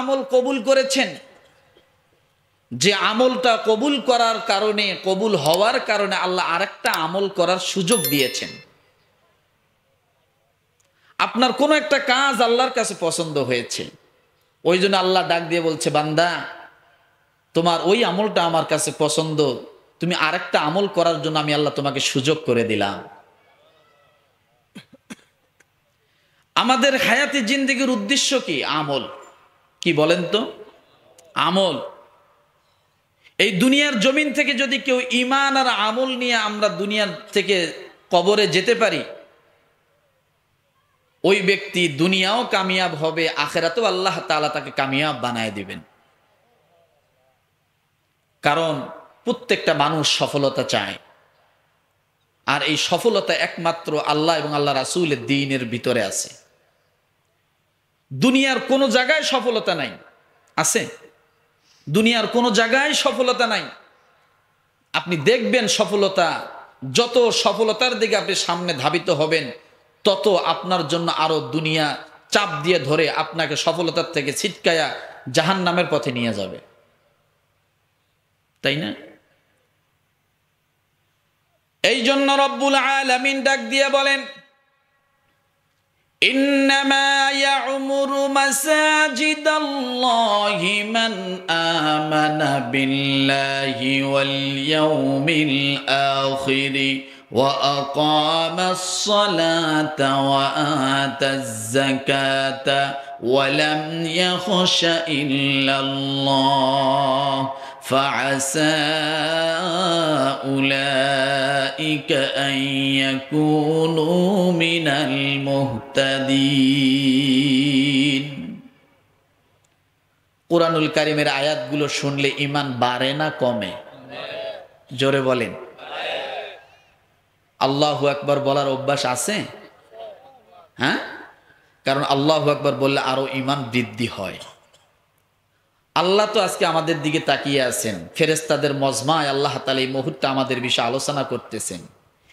আমল কবুল করেছেন, যে আমলটা কবুল করার কারণে, কবুল হওয়ার কারণে আল্লাহ আরেকটা আমল করার সুযোগ দিয়েছেন। আপনার কোনো একটা কাজ আল্লাহর কাছে পছন্দ হয়েছে, ওই জন্য আল্লাহ ডাক দিয়ে বলছে, বান্দা তোমার ওই আমলটা আমার কাছে পছন্দ, তুমি আরেকটা আমল করার জন্য আমি আল্লাহ তোমাকে সুযোগ করে দিলাম। আমাদের হায়াতে জিন্দেগির উদ্দেশ্য কি? আমল। কি বলেন তো? আমল। এই দুনিয়ার জমিন থেকে যদি কেউ ঈমান আর আমল নিয়ে আমরা দুনিয়ার থেকে কবরে যেতে পারি, ওই ব্যক্তি দুনিয়াও কামিয়াব হবে, আখিরাতেও আল্লাহ তাআলা তাকে কামিয়াব বানায় দিবেন। কারণ প্রত্যেকটা মানুষ সফলতা চায়, আর এই সফলতা একমাত্র আল্লাহ এবং আল্লাহ রাসূলের দ্বীনের ভিতরে আছে। দুনিয়ার কোনো জায়গায় সফলতা নাই। আছে? দুনিয়ার কোনো জায়গায় সফলতা নাই। আপনি দেখবেন সফলতা, যত সফলতার দিকে আপনি সামনে ধাবিত হবেন, তত আপনার জন্য আরো দুনিয়া চাপ দিয়ে ধরে আপনাকে সফলতার থেকে ছিটকায়া জাহান্নামের পথে নিয়ে যাবে, তাই না? এই জন্য রব্বুল আলামিন ডাক দিয়ে বলেন, ইন্নামা ইয়া'মুরু মাসাজিদাল্লাহি মান আমানা বিল্লাহি ওয়াল ইয়াউমিল আখির ওয়া আকামাস সালাতা ওয়া আতাজ যাকাতা ওয়া লাম ইয়াখশা ইল্লাল্লাহ فعسى أولئك أن يكونوا من المهتدين। কুরআনুল কারীমের আয়াতগুলো শুনলে ঈমান বাড়ে না কমে? জোরে বলেন। আল্লাহু আকবার বলার অভ্যাস আছে? হ্যাঁ, কারণ আল্লাহু আকবার বললে আরো ঈমান বৃদ্ধি হয়। আল্লাহ তো আজকে আমাদের দিকে তাকিয়ে আছেন, ফেরেশতাদের মজমায় আল্লাহ তাআলা এই মুহূর্তে আমাদের বিষয়ে আলোচনা করতেছেন।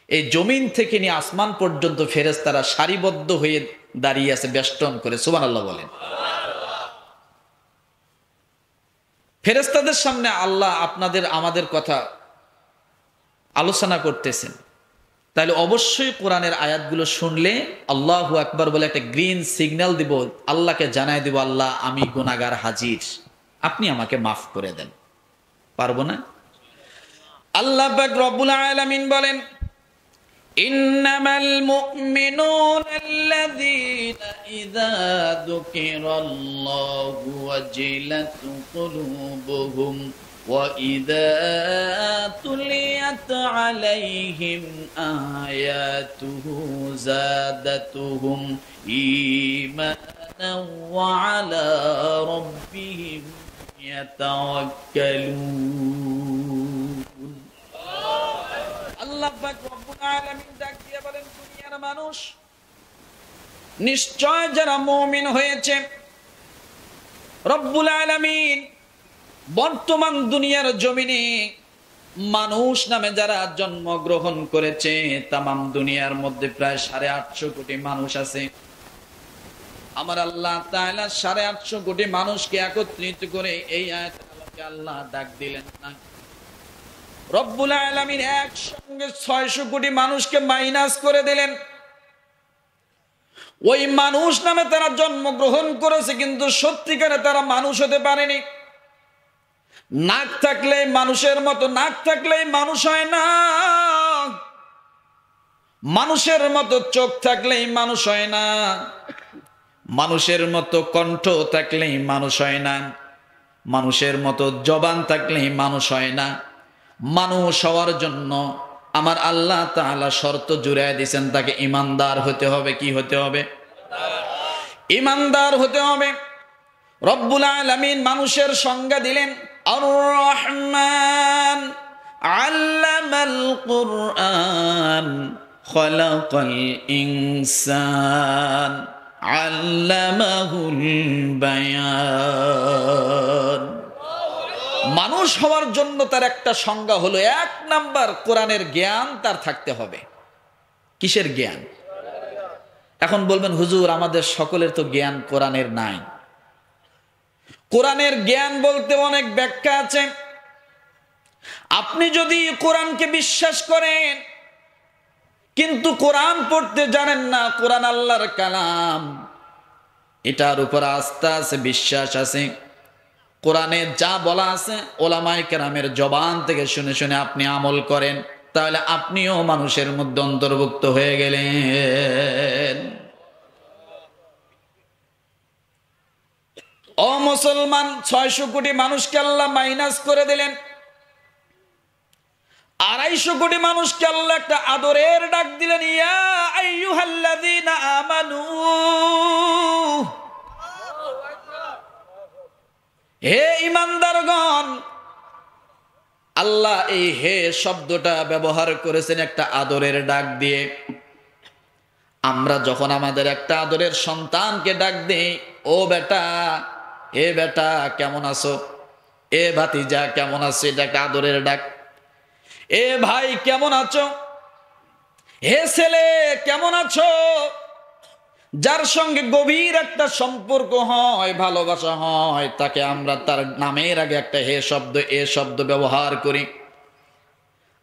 এই জমিন থেকে নিয়ে আসমান পর্যন্ত ফেরেশতারা সারিবদ্ধ হয়ে দাঁড়িয়ে আছে বেষ্টন করে। সুবহানাল্লাহ বলেন। ফেরেশতাদের সামনে আল্লাহ আপনাদের আমাদের কথা আলোচনা করতেছেন। তাহলে অবশ্যই কোরআনের আয়াতগুলো শুনলে আল্লাহু আকবার বলে একটা গ্রিন সিগন্যাল দিব, আল্লাহকে জানাই দিব, আল্লাহ আমি গুনাহগার হাজির, আপনি আমাকে মাফ করে দেন। পারবো না? আল্লাহ পাক রব্বুল আলামিন বলেন, ইন্নামাল মুমিনুনা আল্লাযীনা ইযা যুকিরাল্লাহু ওয়াজিলাত কুলুবুহুম ওয়া ইযা তুলিয়াত আলাইহিম আয়াতুহু যাদাতুহুম ঈমানান ওয়া আলা রাব্বিহিম ইয়াতাওয়াক্কালুন। আল্লাহ পাক রব্বুল আলামিন ডাক দিয়ে বলেন, দুনিয়ার মানুষ নিশ্চয় যারা মুমিন হয়েছে, রব্বুল আলামিন বর্তমান দুনিয়ার জমিনে মানুষ নামে যারা জন্মগ্রহণ করেছে, তামাম দুনিয়ার মধ্যে প্রায় 850 কোটি মানুষ আছে। আমার আল্লাহ তাআলা 850 কোটি মানুষকে একত্রিত করে এই আয়াতের আলোকে আল্লাহ ডাক দিলেন না। রব্বুল আলামিন একসঙ্গে 600 কোটি মানুষকে মাইনাস করে দিলেন। ওই মানুষ নামে তারা জন্মগ্রহণ করেছে, কিন্তু সত্যিকারে তারা মানুষ হতে পারেনি। নাক থাকলে মানুষের মতো, নাক থাকলেই মানুষ হয় না। মানুষের মতো চোখ থাকলেই মানুষ হয় না। মানুষের মতো কণ্ঠ থাকলেই মানুষ হয় না। মানুষের মতো জবান থাকলেই মানুষ হয় না। মানুষ হওয়ার জন্য আমার আল্লাহ তাআলা শর্ত জুড়ায় দিয়েছেন, তাকে ঈমানদার হতে হবে। কি হতে হবে? ঈমানদার হতে হবে। রব্বুল আলামিন মানুষের সংজ্ঞা দিলেন, আর রহমান আল্লামাল কুরআন খালাকাল ইনসান আল্লামাহুল বায়ান। মানুষ হওয়ার জন্য তার একটা সংজ্ঞা হলো, 1 নাম্বার কোরআনের জ্ঞান তার থাকতে হবে। কিসের জ্ঞান? এখন বলবেন, হুজুর আমাদের সকলের তো জ্ঞান কোরআনের নাই। কোরআনের জ্ঞান বলতে অনেক ব্যাখ্যা আছে। আপনি যদি কোরআনকে বিশ্বাস করেন কিন্তু কোরআন পড়তে জানেন না, কোরআন আল্লাহর কালাম, এটার উপর আস্থা আছে, বিশ্বাস আছে, কোরআনে যা বলা আছে ওলামায়ে কেরামের জবান থেকে শুনে শুনে আপনি আমল করেন, তাহলে আপনিও মানুষের মধ্যে অন্তর্ভুক্ত হয়ে গেলেন। ও মুসলমান, 600 কোটি মানুষকে আল্লাহ মাইনাস করে দিলেন। 250 কোটি মানুষকে আল্লাহ একটা আদরের ডাক দিলেন, ইয়া আইয়ুহাল্লাযীনা আমানু, হে ঈমানদারগণ। আল্লাহ এই হে শব্দটা ব্যবহার করেছেন একটা আদরের ডাক দিয়ে। আমরা যখন আমাদের একটা আদরের সন্তানকে ডাক দেই, ও বেটা, এ বেটা কেমন আছো, এ ভাতিজা কেমন আছো, এটা একটা আদরের ডাক। এ ভাই কেমন আছো, হে ছেলে কেমন আছো। যার সঙ্গে গভীর একটা সম্পর্ক হয়, ভালোবাসা হয়, তাকে আমরা তার নামের আগে একটা হে শব্দ, এ শব্দ ব্যবহার করি।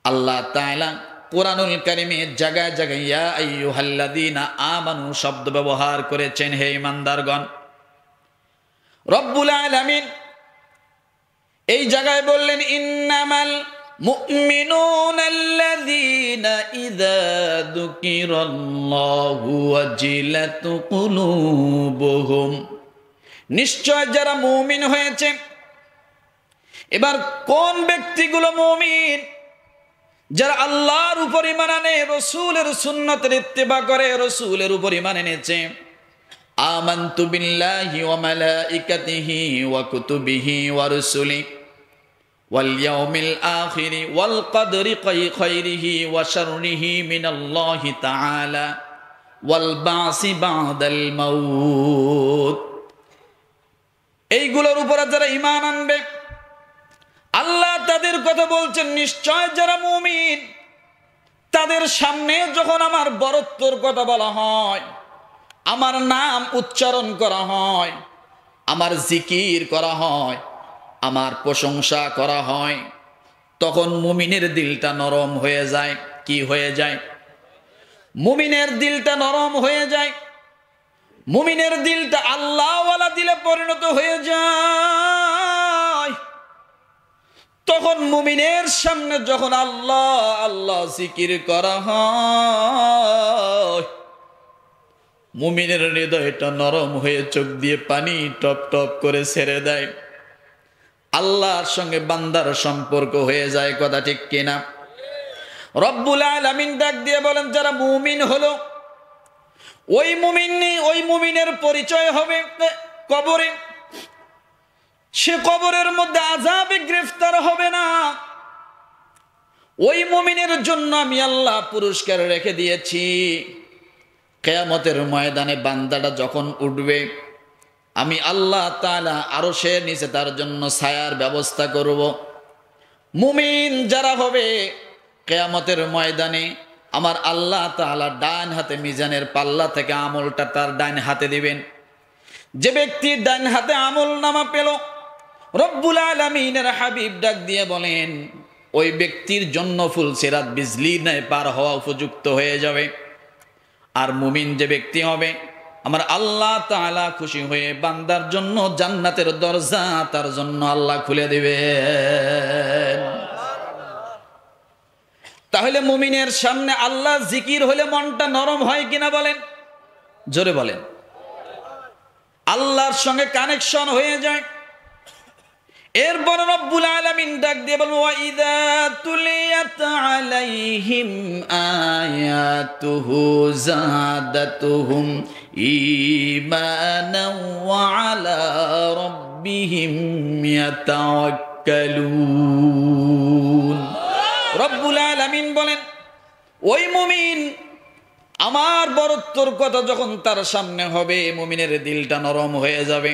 আল্লাহ তাআলা কুরআনুল কারীমে জায়গায় জায়গায় ইয়া আইয়ুহাল্লাযীনা আমানু শব্দ ব্যবহার করেছেন, হে ঈমানদারগণ। রব্বুল আলামিন এই জায়গায় বললেন, ইন্নামাল মুমিনুনাল্লাযীনা ইযা যুকিরাল্লাহু ওয়াজিলাত কুলুবুহুম, নিশ্চয় যারা মুমিন হয়েছে। এবার কোন ব্যক্তিগুলো মুমিন? যারা আল্লাহর উপর ঈমান আনে, রাসূলের সুন্নতের ইত্তেবা করে, রাসূলের উপর ঈমান এনেছে। আমানতু বিল্লাহি ওয়া মালাইকাতিহি ওয়া কুতুবিহি ওয়া রুসুলিহি ওয়াল ইয়াউমিল আখিরি ওয়াল কদরি খায়রিহি ওয়া শাররিহি মিনাল্লাহি তাআলা ওয়াল বাসি বাদাল মাউত। এইগুলোর উপরে যারা ঈমান আনবে, আল্লাহ তাদের কথা বলছেন, নিশ্চয় যারা মুমিন, তাদের সামনে যখন আমার বরত্বর কথা বলা হয়, আমার নাম উচ্চারণ করা হয়, আমার জিকির করা হয়, আমার প্রশংসা করা হয়, তখন মুমিনের দিলটা নরম হয়ে যায়। কি হয়ে যায়? মুমিনের দিলটা নরম হয়ে যায়। মুমিনের দিলটা আল্লাহওয়ালা দিলে পরিণত হয়ে যায়। তখন মুমিনের সামনে যখন আল্লাহ আল্লাহ জিকির করা হয়, মুমিনের হৃদয়টা নরম হয়ে চোখ দিয়ে পানি টপ টপ করে ছেড়ে দেয়। আল্লাহর সঙ্গে বান্দার সম্পর্ক হয়ে যায়। কথা ঠিক কিনা? রব্বুল আলামিন ডাক দিয়ে বলেন, যারা মুমিন হলো, ওই মুমিনের পরিচয় হবে কবরে। সে কবরের মধ্যে আযাবে গ্রেফতার হবে না। ওই মুমিনের জন্য আমি আল্লাহ পুরস্কার রেখে দিয়েছি। কিয়ামতের ময়দানে বান্দাটা যখন উঠবে, আমি আল্লাহ তাআলা আরশের নিচে তার জন্য ছায়ার ব্যবস্থা করব। মুমিন যারা হবে, কিয়ামতের ময়দানে আমার আল্লাহ তাআলা ডান হাতে মিজানের পাল্লা থেকে আমলটা তার ডান হাতে দিবেন। যে ব্যক্তি ডান হাতে আমল নামা পেল, রব্বুল আলামিনের হাবিব ডাক দিয়ে বলেন, ওই ব্যক্তির জন্য ফুল সিরাত বিজলির ন্যায় পার হওয়া উপযুক্ত হয়ে যাবে। আর মুমিন যে ব্যক্তি হবে, আমার আল্লাহ তাআলা খুশি হয়ে বান্দার জন্য জান্নাতের দরজা তার জন্য আল্লাহ খুলে দিবেন। তাহলে মুমিনের সামনে আল্লাহ জিকির হলে মনটা নরম হয় কিনা বলেন? জোরে বলেন। আল্লাহর সঙ্গে কানেকশন হয়ে যায়। এরপর রব্বুল আলামিন ডাক দিয়ে বলেন, ওয়া ইযা তুলিয়াত আলাইহিম আয়াতুহু যাদাতুহুম ঈমানান ওয়া আলা রাব্বিহিম ইয়াতাওয়াক্কালুন। রব্বুল আলামিন বলেন, ওই মুমিন, আমার বরত্বর কথা যখন তার সামনে হবে, মুমিনের দিলটা নরম হয়ে যাবে।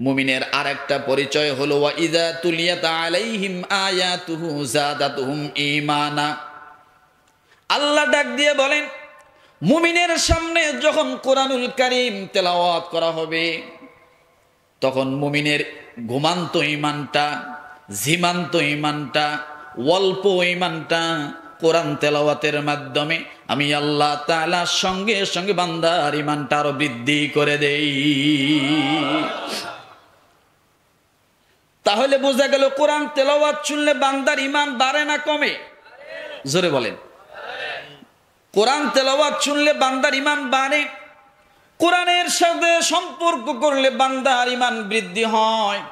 মুমিনের আরেকটা পরিচয় হলো, ওয়া ইযা তুলিয়াত আলাইহিম আয়াতুহু যাদাতুহুম ঈমানা। আল্লাহ ডাক দিয়ে বলেন, মুমিনের সামনে যখন কোরআনুল কারীম তেলাওয়াত করা হবে, তখন মুমিনের ঘুমান্ত ইমানটা, ঝিমান্ত ইমানটা, অল্প ইমানটা কোরআন তেলাওয়াতের মাধ্যমে আমি আল্লাহ তাআলা সঙ্গে সঙ্গে বান্দার ইমানটা আরো বৃদ্ধি করে দেই। তাহলে বোঝা গেল কোরআন তেলাওয়াত শুনলে বান্দার ইমান বাড়ে না কমে? জোরে বলেন। কোরআন তেলাওয়াত শুনলে বান্দার ইমান বাড়ে, কোরআনের সাথে সম্পর্ক করলে বান্দার ইমান বৃদ্ধি হয়।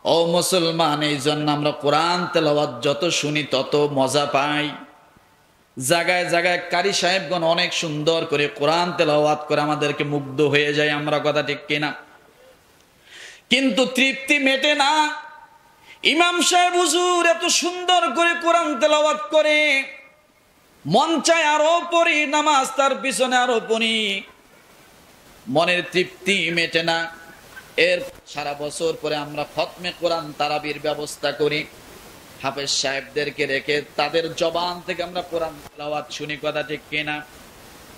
ও মুসলমান, এই জন্য আমরা কোরআন তেলাওয়াত যত শুনি তত মজা পাই। জায়গায় জায়গায় কারি সাহেবগণ অনেক সুন্দর করে কোরআন তেলাওয়াত করে আমাদেরকে মুগ্ধ হয়ে যায়, আমরা কথা ঠিক কিনা? কিন্তু তৃপ্তি মেটে না। ইমাম সাহেব হুজুর এত সুন্দর করে কোরআন তেলাওয়াত করে, মন চায় আরো পড়ি, নামাজ তার পিছনে আরো পড়ি, মনের তৃপ্তি মেটে না। এর সারা বছর পরে আমরা খতমে কোরআন তারাবির ব্যবস্থা করি, হাফেজ সাহেবদেরকে রেখে তাদের জবান থেকে আমরা কোরআন তেলাওয়াত শুনি, কথা ঠিক কিনা?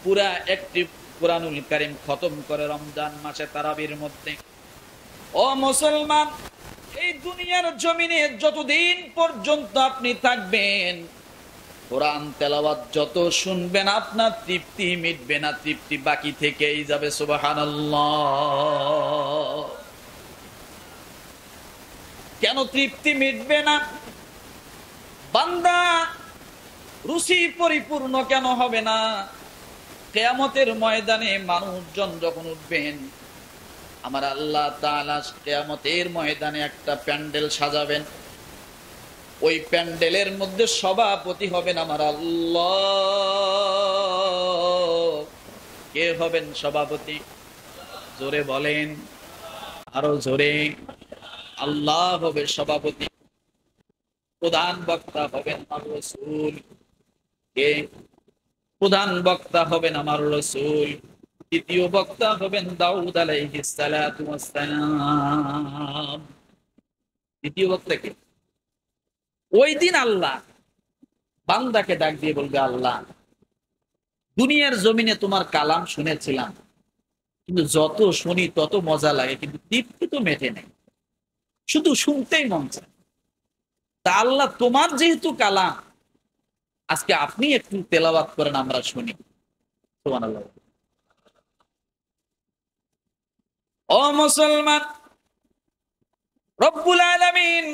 পুরা একটি কোরআনুল কারীম খতম করে রমজান মাসে তারাবির মধ্যে। ও মুসলমান, এই দুনিয়ার জমিনে যতদিন পর্যন্ত আপনি থাকবেন, কোরআন তেলাওয়াত যত শুনবেন আপনার তৃপ্তি মিটবে না, তৃপ্তি বাকি থেকেই যাবে। সুবহানাল্লাহ। কেন তৃপ্তি মিটবে না? বান্দা রুচি পরিপূর্ণ কেন হবে না? কিয়ামতের ময়দানে মানুষজন যখন উঠবেন, আমার আল্লাহ তাআলা কিয়ামতের ময়দানে একটা প্যান্ডেল সাজাবেন, ওই প্যান্ডেলের মধ্যে সভাপতি হবেন আমার আল্লাহ। কে হবেন সভাপতি? জোরে বলেন, আরো জোরে। আল্লাহ হবে সভাপতি। প্রধান বক্তা হবেন আমার রাসূল। কে? প্রধান বক্তা হবেন আমার রাসূল। দ্বিতীয় বক্তা হবেন দাউদ আলাইহিস সালাতু ওয়াস সালাম। দ্বিতীয় বক্তা কে? ওই দিন আল্লাহ বান্দাকে ডাক দিয়ে বলবে, আল্লাহ দুনিয়ার জমিনে তোমার কালাম শুনেছিলাম, কিন্তু যত শুনি তত মজা লাগে, কিন্তু তৃপ্তি তো মেটে নেই, শুধু শুনতেই মন চায়। তা আল্লাহ তোমার যেহেতু কালাম, আজকে আপনি একটু তেলাওয়াত করেন, আমরা শুনি। সুবহানাল্লাহ। ও মুসলমান, রব্বুল আলামিন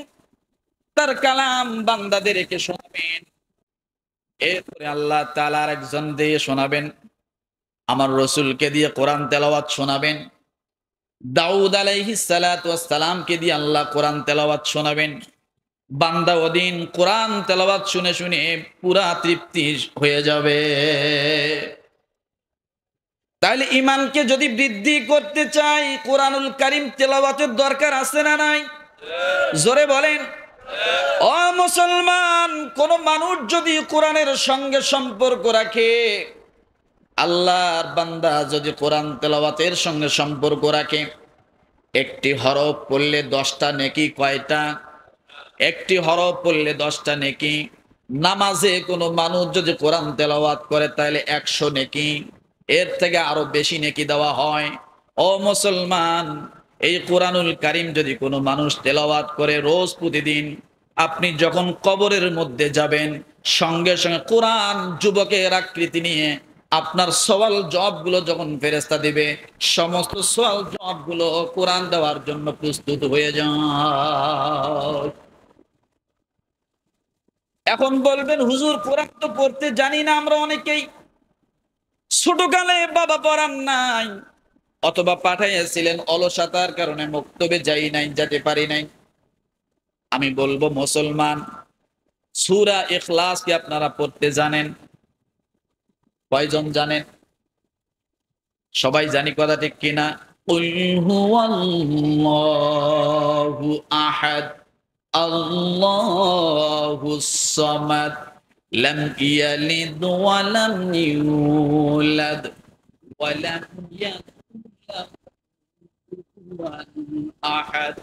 তার কালাম বান্দাদেরকে শোনাবেন। এরপরে আল্লাহ তাআলার একজন দিয়ে শোনাবেন, আমার রাসূলকে দিয়ে কোরআন তেলাওয়াত শোনাবেন। দাউদ আলাইহিস সালাতু ওয়াস সালামকে দিয়ে আল্লাহ কোরআন তেলাওয়াত শোনাবেন। বান্দা ওদিন কোরআন তেলাওয়াত শুনে শুনে পুরা তৃপ্তি হয়ে যাবে। তাহলে ইমানকে যদি বৃদ্ধি করতে চাই, কোরআনুল কারীম তেলাওয়াতের দরকার আছে না নাই? জোরে বলেন। ও মুসলমান, কোন মানুষ যদি কোরআনের সঙ্গে সম্পর্ক রাখে, আল্লাহর বান্দা যদি কোরআন তেলাওয়াতের সঙ্গে সম্পর্ক রাখে, একটি হরফ পড়লে 10টা নেকি। কয়টা? একটি হরফ পড়লে 10টা নেকি। নামাজে কোনো মানুষ যদি কোরআন তেলাওয়াত করে তাহলে 100 নেকি, এর থেকে আরো বেশি নেকি দেওয়া হয়। ও মুসলমান, এই কোরআনুল কারীম যদি কোনো মানুষ তেলাওয়াত করে রোজ প্রতিদিন, আপনি যখন কবরের মধ্যে যাবেন, সঙ্গে সঙ্গে কোরআন যুবকের আকৃতি নিয়ে আপনার সওয়াল জবাবগুলো যখন ফেরেশতা দিবে, সমস্ত সওয়াল জবাবগুলো কোরআন দেওয়ার জন্য প্রস্তুত হয়ে যায়। এখন বলবেন, হুজুর কোরআন তো পড়তে জানি না আমরা অনেকেই, ছোটকালে বাবা পড়ান নাই, অথবা পাঠাইয়াছিলেন অলসতার কারণে মক্তবে যাই নাই, যেতে পারি নাই। আমি বলবো মুসলমান, সূরা ইখলাস কি আপনারা পড়তে জানেন? কয়জন জানেন? সবাই জানি, কথা ঠিক কিনা? কুল হুয়াল্লাহু আহাদ আল্লাহুস সামাদ লাম ইয়ালিদ ওয়া লাম ইউলাদ ওয়া লাম ইয়াকুল লাহু কুফুয়ান আহাদ।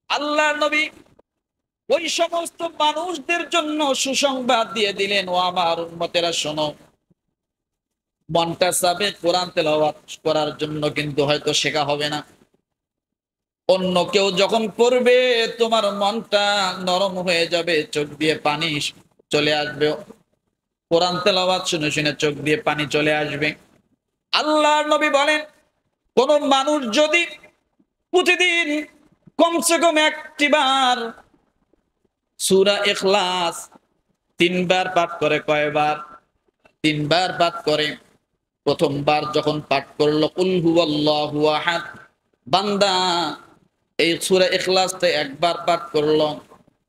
আল্লাহর নবী ওই সমস্ত মানুষদের জন্য সুসংবাদ দিয়ে দিলেন, ও আমার উম্মতেরা শোনো, মনটা চাবে কোরআন তেলাওয়াত করার জন্য, কিন্তু হয়তো শেখা হবে না। অন্য কেউ যখন পড়বে তোমার মনটা নরম হয়ে যাবে, চোখ দিয়ে পানি চলে আসবে। কোরআন তেলাওয়াত শুনে শুনে চোখ দিয়ে পানি চলে আসবে। আল্লাহর নবী বলেন, কোন মানুষ যদি প্রতিদিন কমসে কম একটি বার সূরা ইখলাস 3 বার পাঠ করে, কয়বার? 3 বার পাঠ করে। প্রথমবার যখন পাঠ করলো কুল হুয়াল্লাহু আহাদ, বান্দা এই সূরা ইখলাসতে একবার পাঠ করলো,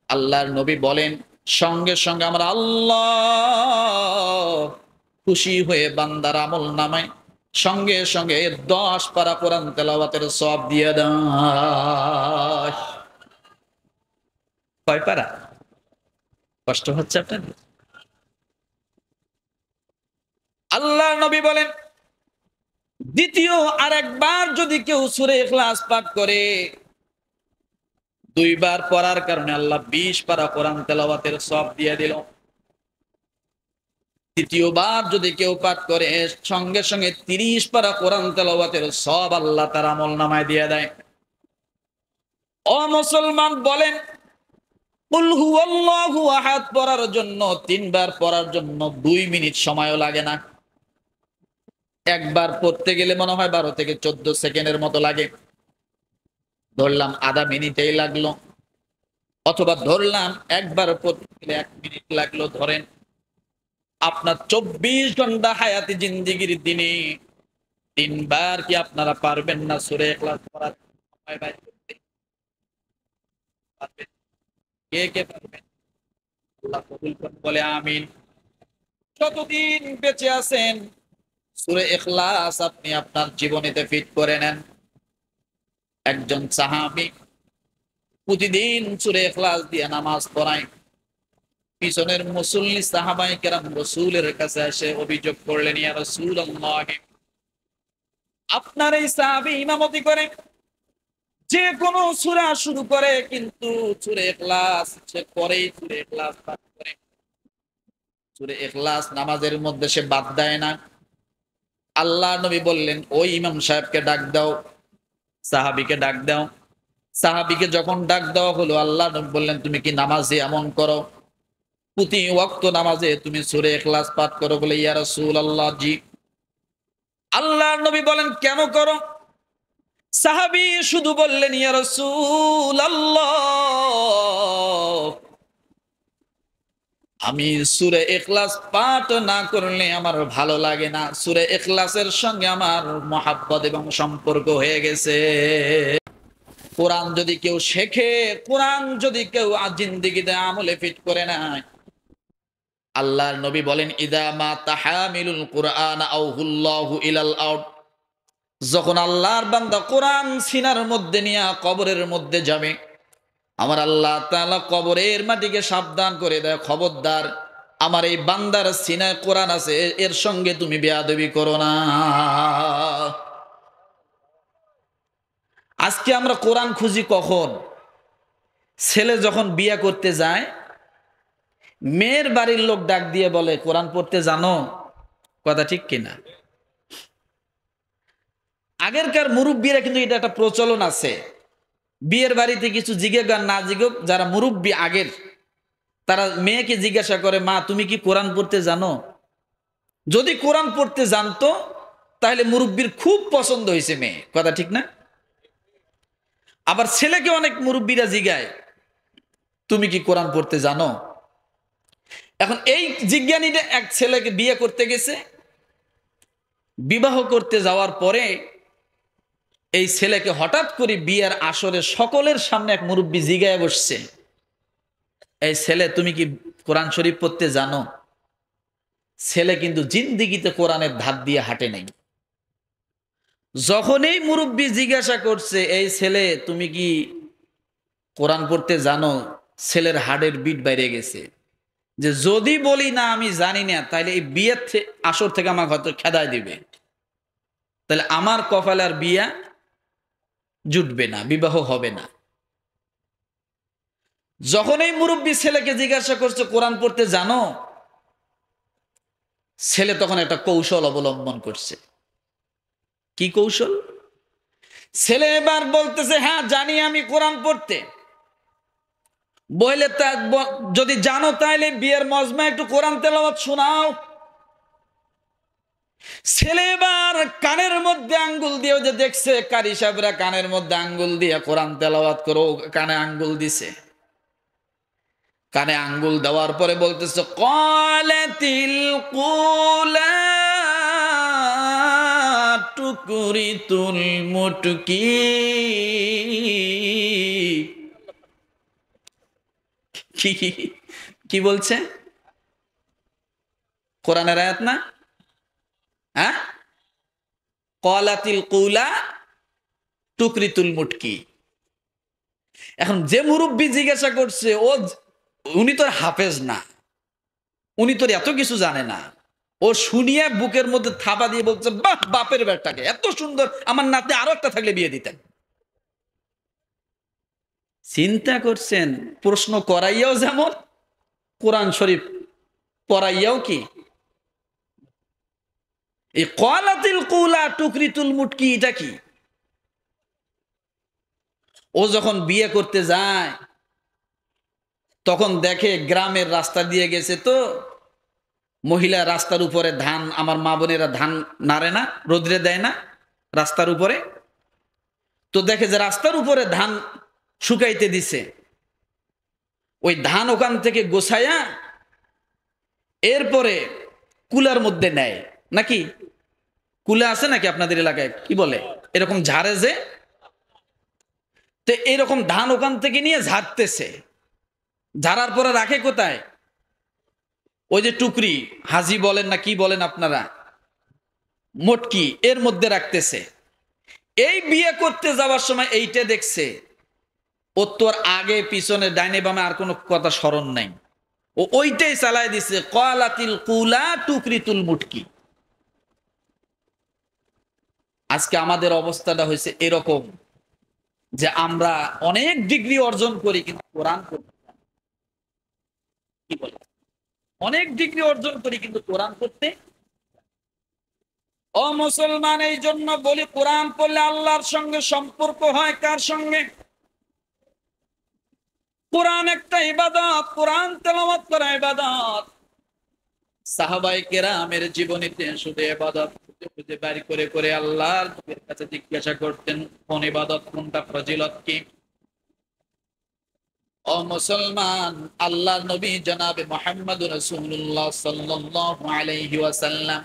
আল্লাহর নবী বলেন সঙ্গে সঙ্গে আমরা আল্লাহ খুশি হয়ে বান্দার আমল নামায় সঙ্গে সঙ্গে 10 পারা কোরআন তেলাওয়াতের সওয়াব দিয়ে দেয়। কয় পারা? কষ্ট হচ্ছে আপনাদের? আল্লাহর নবী বলেন, দ্বিতীয় আরেকবার যদি কেউ সূরা ইখলাস পাঠ করে, 2 বার পড়ার কারণে আল্লাহ 20 পারা কোরআন তেলাওয়াতের সওয়াব দিয়ে দিল। তৃতীয়বার যদি কেউ পাঠ করে, সঙ্গে সঙ্গে 30 পারা কোরআন তেলাওয়াতের সওয়াব আল্লাহ তার আমলনামায় দিয়ে দেয়। ও মুসলমান, বলেন কুল হুয়াল্লাহু আহাদ পড়ার জন্য 3 বার পড়ার জন্য 2 মিনিট সময়ও লাগে না। একবার পড়তে গেলে মনে হয় 12 থেকে 14 সেকেন্ডের মতো লাগে। ধরলাম আধা মিনিটেই লাগলো, অথবা ধরলাম একবার পড়তে গেলে 1 মিনিট লাগলো। ধরেন আপনার 24 ঘন্টা হায়াতি জিন্দেগির দিনে 3 বার কি আপনারা পারবেন না সূরা ইখলাস পড়ার সময় বাইর করতে? পারবেন? কে কে পারবেন? আল্লাহ কবুল করুন, বলে আমিন। যতদিন বেঁচে আছেন সূরা ইখলাস আপনি আপনার জীবনেতে ফিট করে নেন। একজন সাহাবী প্রতিদিন সূরা ইখলাস দিয়ে নামাজ পড়ায়। পিছনের মুসল্লি সাহাবায়ে কেরাম রাসূলের কাছে এসে অভিযোগ করলেন, ইয়া রাসূলুল্লাহ, আপনার এই সাহাবী ইমামতি করে, যে কোনো সূরা শুরু করে কিন্তু সূরা ইখলাস সে পরেই সূরা ইখলাস পাঠ করে, সূরা ইখলাস নামাজের মধ্যে সে বাদ দেয় না। আল্লাহর নবী বললেন, ওই ইমাম সাহেবকে ডাক দাও, সাহাবীকে ডাক দাও। সাহাবীকে যখন ডাক দেওয়া হলো, আল্লাহর নবী বললেন, তুমি কি নামাজে এমন করো? প্রতি ওয়াক্ত নামাজে তুমি সূরা ইখলাস পাঠ করো? বলে, ইয়া রাসূলুল্লাহ, জি। আল্লাহর নবী বলেন, কেন করো? সাহাবী শুধু বললেন, ইয়া রাসূলুল্লাহ, আমি সূরা ইখলাস পাঠ না করলে আমার ভালো লাগে না, সূরা ইখলাসের সঙ্গে আমার মহাব্বত এবং সম্পর্ক হয়ে গেছে। কোরআন যদি কেউ শেখে, কোরআন যদি কেউ জিন্দেগিতে আমলে ফিট করে নেয়, আল্লাহর নবী বলেন, ইদা মা তাহামিলুল কুরআন আও হুল্লাহু ইলাল আরদ, যখন আল্লাহর বান্দা কোরআন সিনার মধ্যে নিয়ে কবরের মধ্যে যাবে, আমার আল্লাহ তাআলা কবরের মাটিকে সাবধান করে দেয়, খবরদার আমার এই বান্দার সিনায় কোরআন আছে, এর সঙ্গে তুমি বেয়াদবি করো না। আজকে আমরা কোরআন খুঁজি কখন? ছেলে যখন বিয়ে করতে যায়, মেয়ের বাড়ির লোক ডাক দিয়ে বলে, কোরআন পড়তে জানো? কথা ঠিক কিনা? আগেরকার মুরব্বীরা কিন্তু এটা একটা প্রচলন আছে, বিয়ের বাড়িতে কিছু জিজ্ঞেস আর না জিজ্ঞেস, যারা মুরব্বী আগের, তারা মেয়েকে জিজ্ঞাসা করে, মা তুমি কি কোরআন পড়তে জানো? যদি কোরআন পড়তে জানতো তাহলে মুরব্বীর খুব পছন্দ হয়েছে মেয়ে। কথা ঠিক না? আবার ছেলেকে অনেক মুরব্বীরা জিজ্ঞায়, তুমি কি কোরআন পড়তে জানো? এখন এই জিজ্ঞানীটা এক ছেলেকে বিয়ে করতে গেছে, বিবাহ করতে যাওয়ার পরে এই ছেলেকে হঠাৎ করে বিয়ের আসরে সকলের সামনে এক মুরব্বী জিগায় বসছে, এই ছেলে তুমি কি কোরআন শরীফ পড়তে জানো? ছেলে কিন্তু জিন্দেগিতে কোরআনের ধার দিয়ে হাঁটে নাই। যখন এই মুরব্বী জিজ্ঞাসা করছে, এই ছেলে তুমি কি কোরআন পড়তে জানো, ছেলের হাড়ের বিট বাইরে গেছে, যে যদি বলি না আমি জানি না, তাহলে এই বিয়ের আসর থেকে আমাকে হয়তো খেদায় দিবে, তাহলে আমার কপালে আর বিয়া জুটবে না, বিবাহ হবে না। যখন এই মুরব্বী ছেলেকে জিজ্ঞাসা করছে, কোরআন পড়তে জানো? ছেলে তখন একটা কৌশল অবলম্বন করছে। কি কৌশল? ছেলে এবার বলতেছে, হ্যাঁ জানি আমি কোরআন পড়তে। বলে যদি জানো তাহলে বিয়ের মজমা একটু কোরআন তেলাওয়াত শোনাও। ছেলে এবার কানের মধ্যে আঙ্গুল দিয়ে, যে দেখছে কারি সাহেবরা কানের মধ্যে আঙ্গুল দিয়ে কোরআন তেলাওয়াত করো, কানে আঙ্গুল দিছে। কানে আঙ্গুল দেওয়ার পরে বলতেছে, ক্বালাতিল কুলা তুকরিতুল মুটকি। কি কি বলছে? কোরআনের আয়াত না? হ্যাঁ, ক্বালাতিল কুলা তুকরিতুল মুটকি। এখন যে মুরব্বী জিজ্ঞাসা করছে, উনি তো হাফেজ না, উনি তো এত কিছু জানে না। ও শুনিয়া বুকের মধ্যে থাবা দিয়ে বলছে, বাহ, বাপের বেটাকে এত সুন্দর, আমার নাতি আরো একটা থাকলে বিয়ে দিতেন। চিন্তা করছেন, প্রশ্ন করাইয়াও যেমন, কোরআন শরীফ পড়াইয়াও কি। এই ক্বালাতিল কুলা তুকরিতুল মুটকি, এটা কি? ও যখন বিয়ে করতে যায় তখন দেখে গ্রামের রাস্তা দিয়ে গেছে, তো মহিলা রাস্তার উপরে ধান, আমার মা বোনেরা ধান নাড়ে না, রোদ্রে দেয় না রাস্তার উপরে, তো দেখে যে রাস্তার উপরে ধান শুকাইতে দিছে। ওই ধান ওখান থেকে গোছায়া এরপরে কুলার মধ্যে নেয়, নাকি কুলা আছে নাকি আপনাদের এলাকায়, কি বলে এরকম ঝাড়ে যে, তো এরকম ধান ওখান থেকে নিয়ে ঝাড়তেছে। ঝাড়ার পরে রাখে কোথায়? ওই যে টুকরি, হাজি বলেন না কি বলেন আপনারা, মটকি, এর মধ্যে রাখতেছে। এই বিয়ে করতে যাওয়ার সময় এইটা দেখছে, ও তোর আগে পিছনে ডাইনে বামে আর কোনো কথা স্মরণ নাই, ও ওইটাই চালায় দিছে, ক্বালাতিল কুলা তুকরিতুল মুটকি। আজকে আমাদের অবস্থাটা হয়েছে এরকম যে আমরা অনেক ডিগ্রি অর্জন করি কিন্তু কোরআন পড়তে, কি বলে, অনেক ডিগ্রি অর্জন করি কিন্তু কোরআন পড়তে। ও মুসলমান, এই জন্য বলি কোরআন পড়লে আল্লাহর সঙ্গে সম্পর্ক হয়। কার সঙ্গে? কোরআন একটা ইবাদত, কোরআন তেলাওয়াত করা ইবাদত। সাহাবায়ে কেরামের জীবনীতে শুধু ইবাদত খুঁজে খুঁজে বের করে করে আল্লাহর নবীর কাছে জিজ্ঞাসা করতেন, কোন ইবাদত, কোনটা ফজিলত কি। ও মুসলমান, আল্লাহর নবী জনাবে মুহাম্মদুর রাসূলুল্লাহ সাল্লাল্লাহু আলাইহি ওয়াসাল্লাম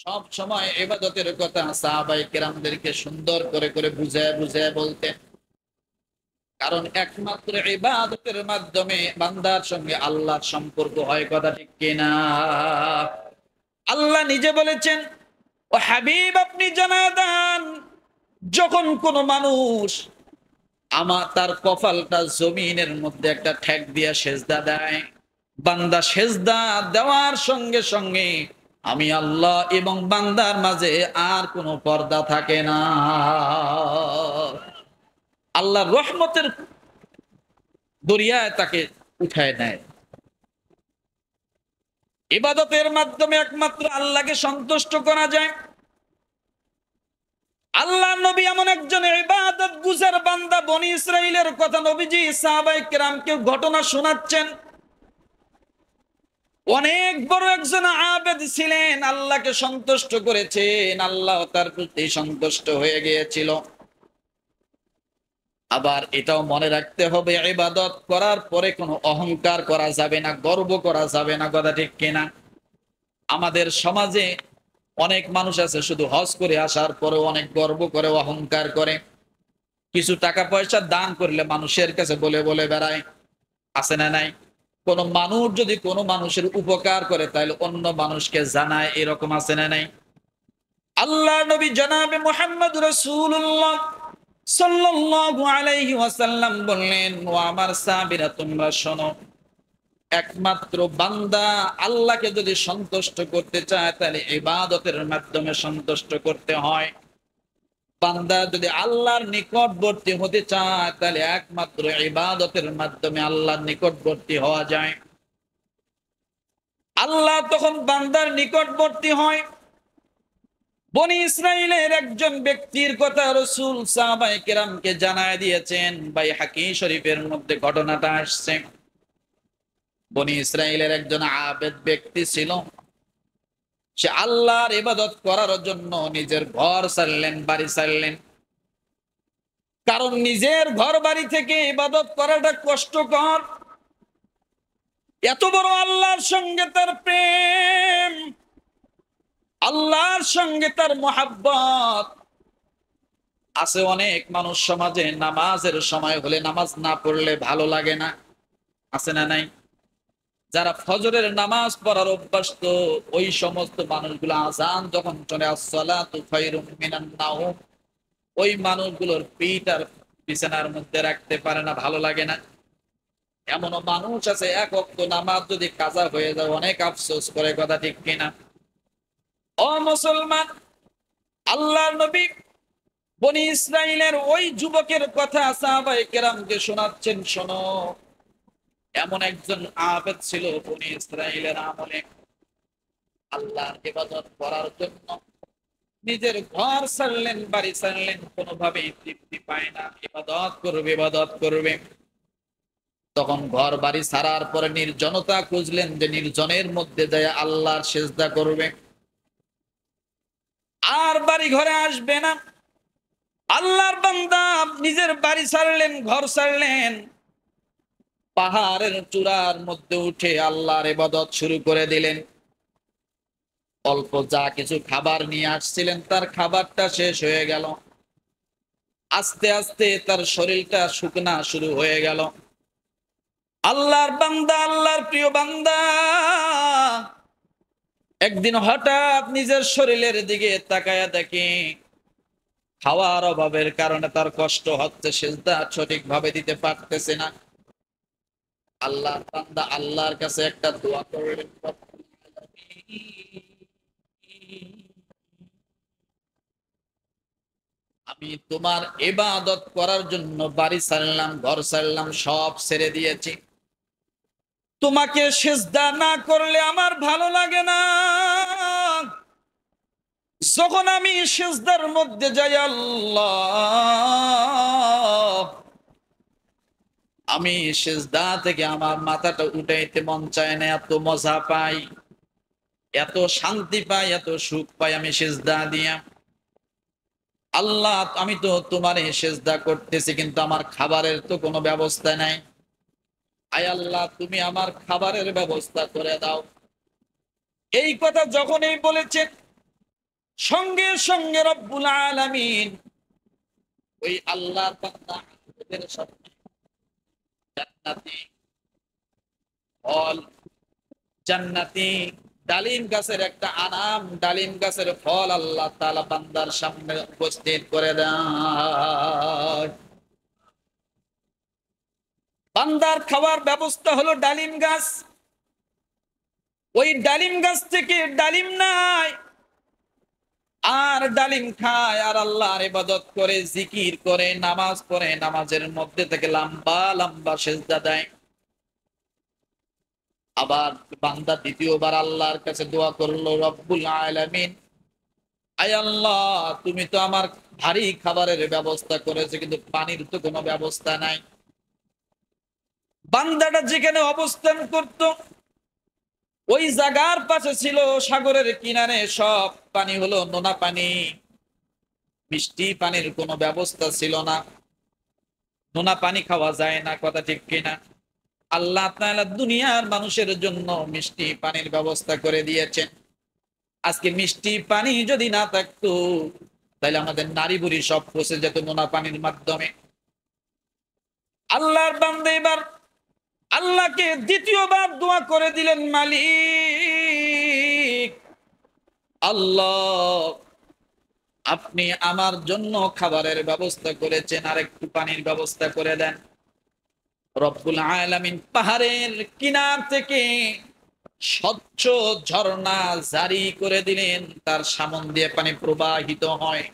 সব সময় ইবাদতের কথা সাহাবায়ে কেরামদেরকে সুন্দর করে করে বুঝায় বুঝায় বলতেন। কারণ একমাত্র ইবাদতের মাধ্যমে বান্দার সঙ্গে আল্লাহর সম্পর্ক হয়, কথা ঠিক কিনা? আল্লাহ নিজে বলেছেন, ও হাবিব আপনি জানা দেন, যখন কোন মানুষ তার কপালটা জমিনের মধ্যে একটা ঠেক দিয়া সেজদা দেয়, বান্দা সেজদা দেওয়ার সঙ্গে সঙ্গে আমি আল্লাহ এবং বান্দার মাঝে আর কোনো পর্দা থাকে না। আল্লাহর রহমতের দরিয়ায় তাকে উঠায় নেয়। ইবাদতের মাধ্যমে একমাত্র আল্লাহকে সন্তুষ্ট করা যায়। আল্লাহ নবী এমন একজন ইবাদত গুজার বান্দা, বনি ইসরাইলের কথা নবীজি সাহাবায়ে কেরামকে ঘটনা শোনাচ্ছেন। অনেক বড় একজন আবেদ ছিলেন, আল্লাহকে সন্তুষ্ট করেছেন, আল্লাহ তার প্রতি সন্তুষ্ট হয়ে গিয়েছিল। আবার এটাও মনে রাখতে হবে, ইবাদত করার পরে কোনো অহংকার করা যাবে না, গর্ব করা যাবে না, কথা ঠিক কিনা? আমাদের সমাজে অনেক মানুষ আছে শুধু হজ করে আসার পরেও অনেক গর্ব করে, অহংকার করে। কিছু টাকা পয়সা দান করলে মানুষের কাছে বলে বলে বেড়ায়, আছে না নাই? কোন মানুষ যদি কোনো মানুষের উপকার করে তাহলে অন্য মানুষকে জানায়, এরকম আছে না নাই? আল্লাহ নবী জনাবে মুহাম্মদ রাসূলুল্লাহ সাল্লাল্লাহু আলাইহি ওয়াসাল্লাম বললেন, ও আমার সাহাবীরা তোমরা শোনো, একমাত্র বান্দা আল্লাহকে যদি সন্তুষ্ট করতে চায় তাহলে ইবাদতের মাধ্যমে সন্তুষ্ট করতে হয়। বান্দা যদি আল্লাহর নিকটবর্তী হতে চায় তাহলে একমাত্র ইবাদতের মাধ্যমে আল্লাহর নিকটবর্তী হওয়া যায়। আল্লাহ তখন বান্দার নিকটবর্তী হয় বনি ইসরাইলের একজন ব্যক্তির কথা রাসূল সাহাবায়ে কেরামকে জানায় দিয়েছেন। বাইহাকী শরীফের মধ্যে ঘটনাটা আসছে। বনি ইসরাইলের একজন আবেদ ব্যক্তি ছিল। সে আল্লাহর ইবাদত করার জন্য নিজের ঘর ছাড়লেন, বাড়ি ছাড়লেন। কারণ নিজের ঘর বাড়ি থেকে ইবাদত করাটা কষ্টকর। এত বড় আল্লাহর সঙ্গে তার প্রেম, আল্লাহর সঙ্গে তার মোহাব্বত আছে। অনেক মানুষ সমাজে নামাজের সময় হলে নামাজ না পড়লে ভালো লাগে না, আছে না নাই? যারা ফজরের নামাজ পড়ার অভ্যস্ত, ওই সমস্ত মানুষগুলো আযান যখন চলে আসসালাতু খায়রুম মিনান নাওম, ওই মানুষগুলোর পিঠ আর বিছানার মধ্যে রাখতে পারে না, ভালো লাগে না। এমনও মানুষ আছে এক ওয়াক্ত নামাজ যদি কাজা হয়ে যায় অনেক আফসোস করে, কথা ঠিক কিনা? ও মুসলমান, আল্লাহর নবী বনি ইসরাইলের ওই যুবকের কথা সাহাবায়ে কেরামকে শোনাচ্ছেন। শোনো, এমন একজন আবেদ ছিল বনি ইসরাইলের আমলে, আল্লাহর ইবাদত করার জন্য নিজের ঘর ছাড়লেন, বাড়ি ছাড়লেন, কোনোভাবেই তৃপ্তি পায় না। ইবাদত করবে, ইবাদত করবে। তখন ঘর বাড়ি ছাড়ার পরে নির্জনতা খুঁজলেন, যে নির্জনের মধ্যে যায় আল্লাহর সিজদা করবে, আর বাড়ি ঘরে আসবে না। আল্লাহর বান্দা নিজের বাড়ি ছাড়লেন, ঘর ছাড়লেন, পাহাড়ের চূড়ার মধ্যে উঠে আল্লাহর ইবাদত শুরু করে দিলেন। অল্প যা কিছু খাবার নিয়ে আসছিলেন, তার খাবারটা শেষ হয়ে গেল। আস্তে আস্তে তার শরীরটা শুকনা শুরু হয়ে গেল। আল্লাহর বান্দা, আল্লাহর প্রিয় বান্দা একদিন হঠাৎ নিজের শরীরের দিকে তাকায়া দেখে খাওয়ার অভাবের কারণে তার কষ্ট হচ্ছে, সিজদা সঠিকভাবে দিতে পারতেছে না। আল্লাহর বান্দা আল্লাহর কাছে একটা দোয়া করলেন, আমি তোমার ইবাদত করার জন্য বাড়ি ছাড়লাম, ঘর ছাড়লাম, সব ছেড়ে দিয়েছি। তোমাকে সিজদা না করলে আমার ভালো লাগে না। যখন আমি সিজদার মধ্যে যাই আল্লাহ, আমি সিজদা থেকে আমার মাথাটা উঠাইতে মন চায় না। এত মজা পাই, এত শান্তি পাই, এত সুখ পাই আমি সিজদা দিয়া। আল্লাহ, আমি তো তোমার সিজদা করতেছি, কিন্তু আমার খাবারের তো কোনো ব্যবস্থা নাই। আয় আল্লাহ, তুমি আমার খাবারের ব্যবস্থা করে দাও। এই কথা যখনই বলেছেন, সঙ্গে সঙ্গে রব্বুল আলামিন ওই আল্লাহর বান্দা আবেদের সামনে জান্নাতি ফল, জান্নাতি ডালিম গাছের একটা আনাম, ডালিম গাছের ফল আল্লাহ তাআলা বান্দার সামনে উপস্থিত করে দেয়। বান্দার খাওয়ার ব্যবস্থা হলো ডালিম গাছ। ওই ডালিম গাছ থেকে ডালিম নাই, আর ডালিম খায়, আর আল্লাহর ইবাদত করে, জিকির করে, নামাজ পড়ে, নামাজের মধ্যে থেকে লম্বা লম্বা সিজদা দেয়। আবার বান্দা দ্বিতীয়বার আল্লাহর কাছে দোয়া করলো, রব্বুল আলামিন, আয় আল্লাহ, তুমি তো আমার ভারী খাবারের ব্যবস্থা করেছো, কিন্তু পানির তো কোনো ব্যবস্থা নাই। বান্দাটা যেখানে অবস্থান করত ওই জায়গার পাশে ছিল সাগরের কিনারে, সব পানি হলো নোনা পানি, মিষ্টি পানির কোনো ব্যবস্থা ছিল না। নোনা পানি খাওয়া যায় না, কথা ঠিক কিনা? আল্লাহ তাআলা দুনিয়ার মানুষের জন্য মিষ্টি পানির ব্যবস্থা করে দিয়েছেন। আজকে মিষ্টি পানি যদি না থাকতো, তাহলে আমাদের নারী বুড়ি সব পচে যেত নোনা পানির মাধ্যমে। আল্লাহর বান্দা এবার আল্লাহকে দ্বিতীয়বার দোয়া করে দিলেন, মালিক আল্লাহ, আপনি আমার জন্য খাবারের ব্যবস্থা করেছেন, আর একটু পানির ব্যবস্থা করে দেন। রব্বুল আলামিন পাহাড়ের কিনার থেকে স্বচ্ছ ঝর্ণা জারি করে দিলেন, তার সামন দিয়ে পানি প্রবাহিত হয়।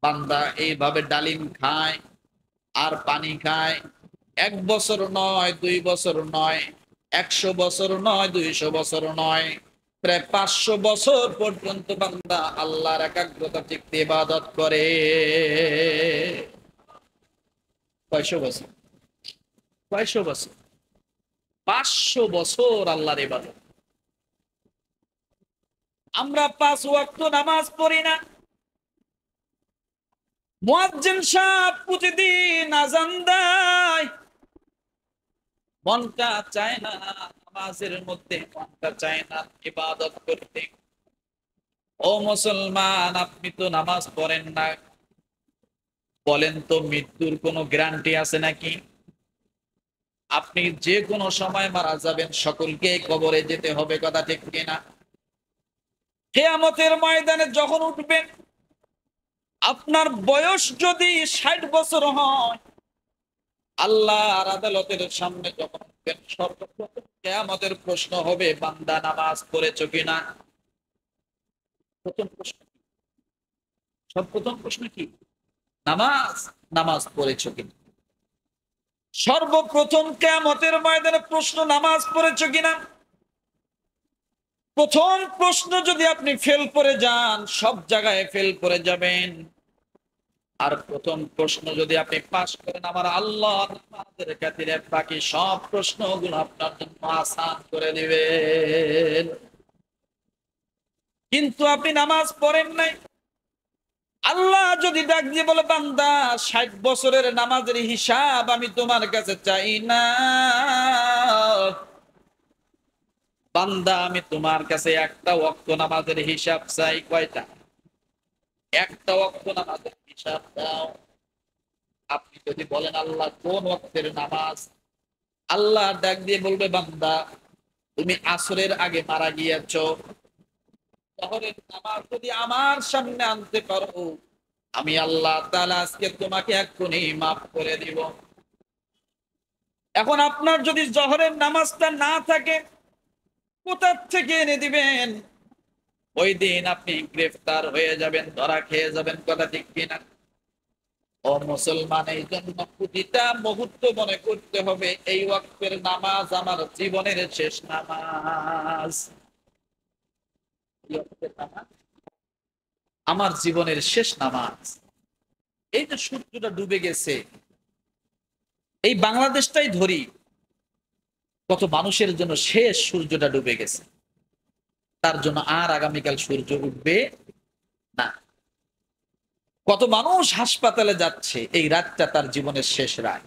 বান্দা এইভাবে ডালিম খায় আর পানি খায়। 1 বছর নয়, 2 বছর নয়, 100 বছর নয়, 200 বছর নয়, প্রায় 500 বছর পর্যন্ত বান্দা আল্লাহর একাগ্রতা চিত্তে ইবাদত করে। কয়শো বছর? 500 বছর। 500 বছর আল্লাহর ইবাদত। আমরা 5 ওয়াক্ত নামাজ পড়ি না। মুয়াজ্জিন সাহেব প্রতিদিন আযান দেয়, মনটা চায় না নামাজের মধ্যে, মনটা চায় না ইবাদত করতে। ও মুসলমান, আপনি তো নামাজ পড়েন না, বলেন তো মৃত্যুর কোনো গ্যারান্টি আছে নাকি? আপনি যে কোনো সময় মারা যাবেন, সকলকে কবরে যেতে হবে, কথা ঠিক কিনা? কিয়ামতের ময়দানে যখন উঠবেন, আপনার বয়স যদি 60 বছর হয়, আল্লাহর আদালতের সামনে যখন উঠবেন, সর্বপ্রথম কিয়ামতের প্রশ্ন হবে, বান্দা নামাজ পড়েছো কিনা? প্রথম প্রশ্ন, সর্বপ্রথম প্রশ্ন কি? নামাজ, নামাজ পড়েছো কিনা? সর্বপ্রথম কিয়ামতের ময়দানে প্রশ্ন, নামাজ পড়েছো কিনা। প্রথম প্রশ্ন যদি আপনি ফেল করে যান, সব জায়গায় ফেল করে যাবেন। আর প্রথম প্রশ্ন যদি আপনি পাস করেন, আমার আল্লাহ নামাজের খাতিরে বাকি সব প্রশ্নগুলো আপনার জন্য আসান করে দিবেন। কিন্তু আপনি নামাজ পড়েন নাই। আল্লাহ যদি ডাক দিয়ে বলে, বান্দা 60 বছরের নামাজের হিসাব আমি তোমার কাছে চাই না, বান্দা আমি তোমার কাছে একটা ওয়াক্ত নামাজের হিসাব চাই। কয়টা? একটা ওয়াক্ত নামাজের হিসাব দাও। আপনি যদি বলেন আল্লাহ কোন ওয়াক্তের নামাজ, আল্লাহ ডাক দিয়ে বলবে, বান্দা তুমি আসরের আগে মারা গিয়েছো, জোহরের নামাজ যদি আমার সামনে আনতে পারো, আমি আল্লাহ তাআলা আজকে তোমাকে এক্ষুনি মাফ করে দিব। এখন আপনার যদি জোহরের নামাজটা না থাকে, কোথা থেকে এনে দিবেন? ওই দিন আপনি গ্রেফতার হয়ে যাবেন, ধরা খেয়ে যাবেন, কথা ঠিক কিনা? ও মুসলমান, এই জন্য প্রতিটা মুহূর্ত মনে করতে হবে, এই ওয়াক্তের নামাজ আমার জীবনের শেষ নামাজ। এই ওয়াক্তের নামাজ আমার জীবনের শেষ নামাজ। এই যে সূর্যটা ডুবে গেছে, এই বাংলাদেশটাই ধরি, কত মানুষের জন্য শেষ সূর্যটা ডুবে গেছে, তার জন্য আর আগামীকাল সূর্য উঠবে না। কত মানুষ হাসপাতালে যাচ্ছে, এই রাতটা তার জীবনের শেষ রাত।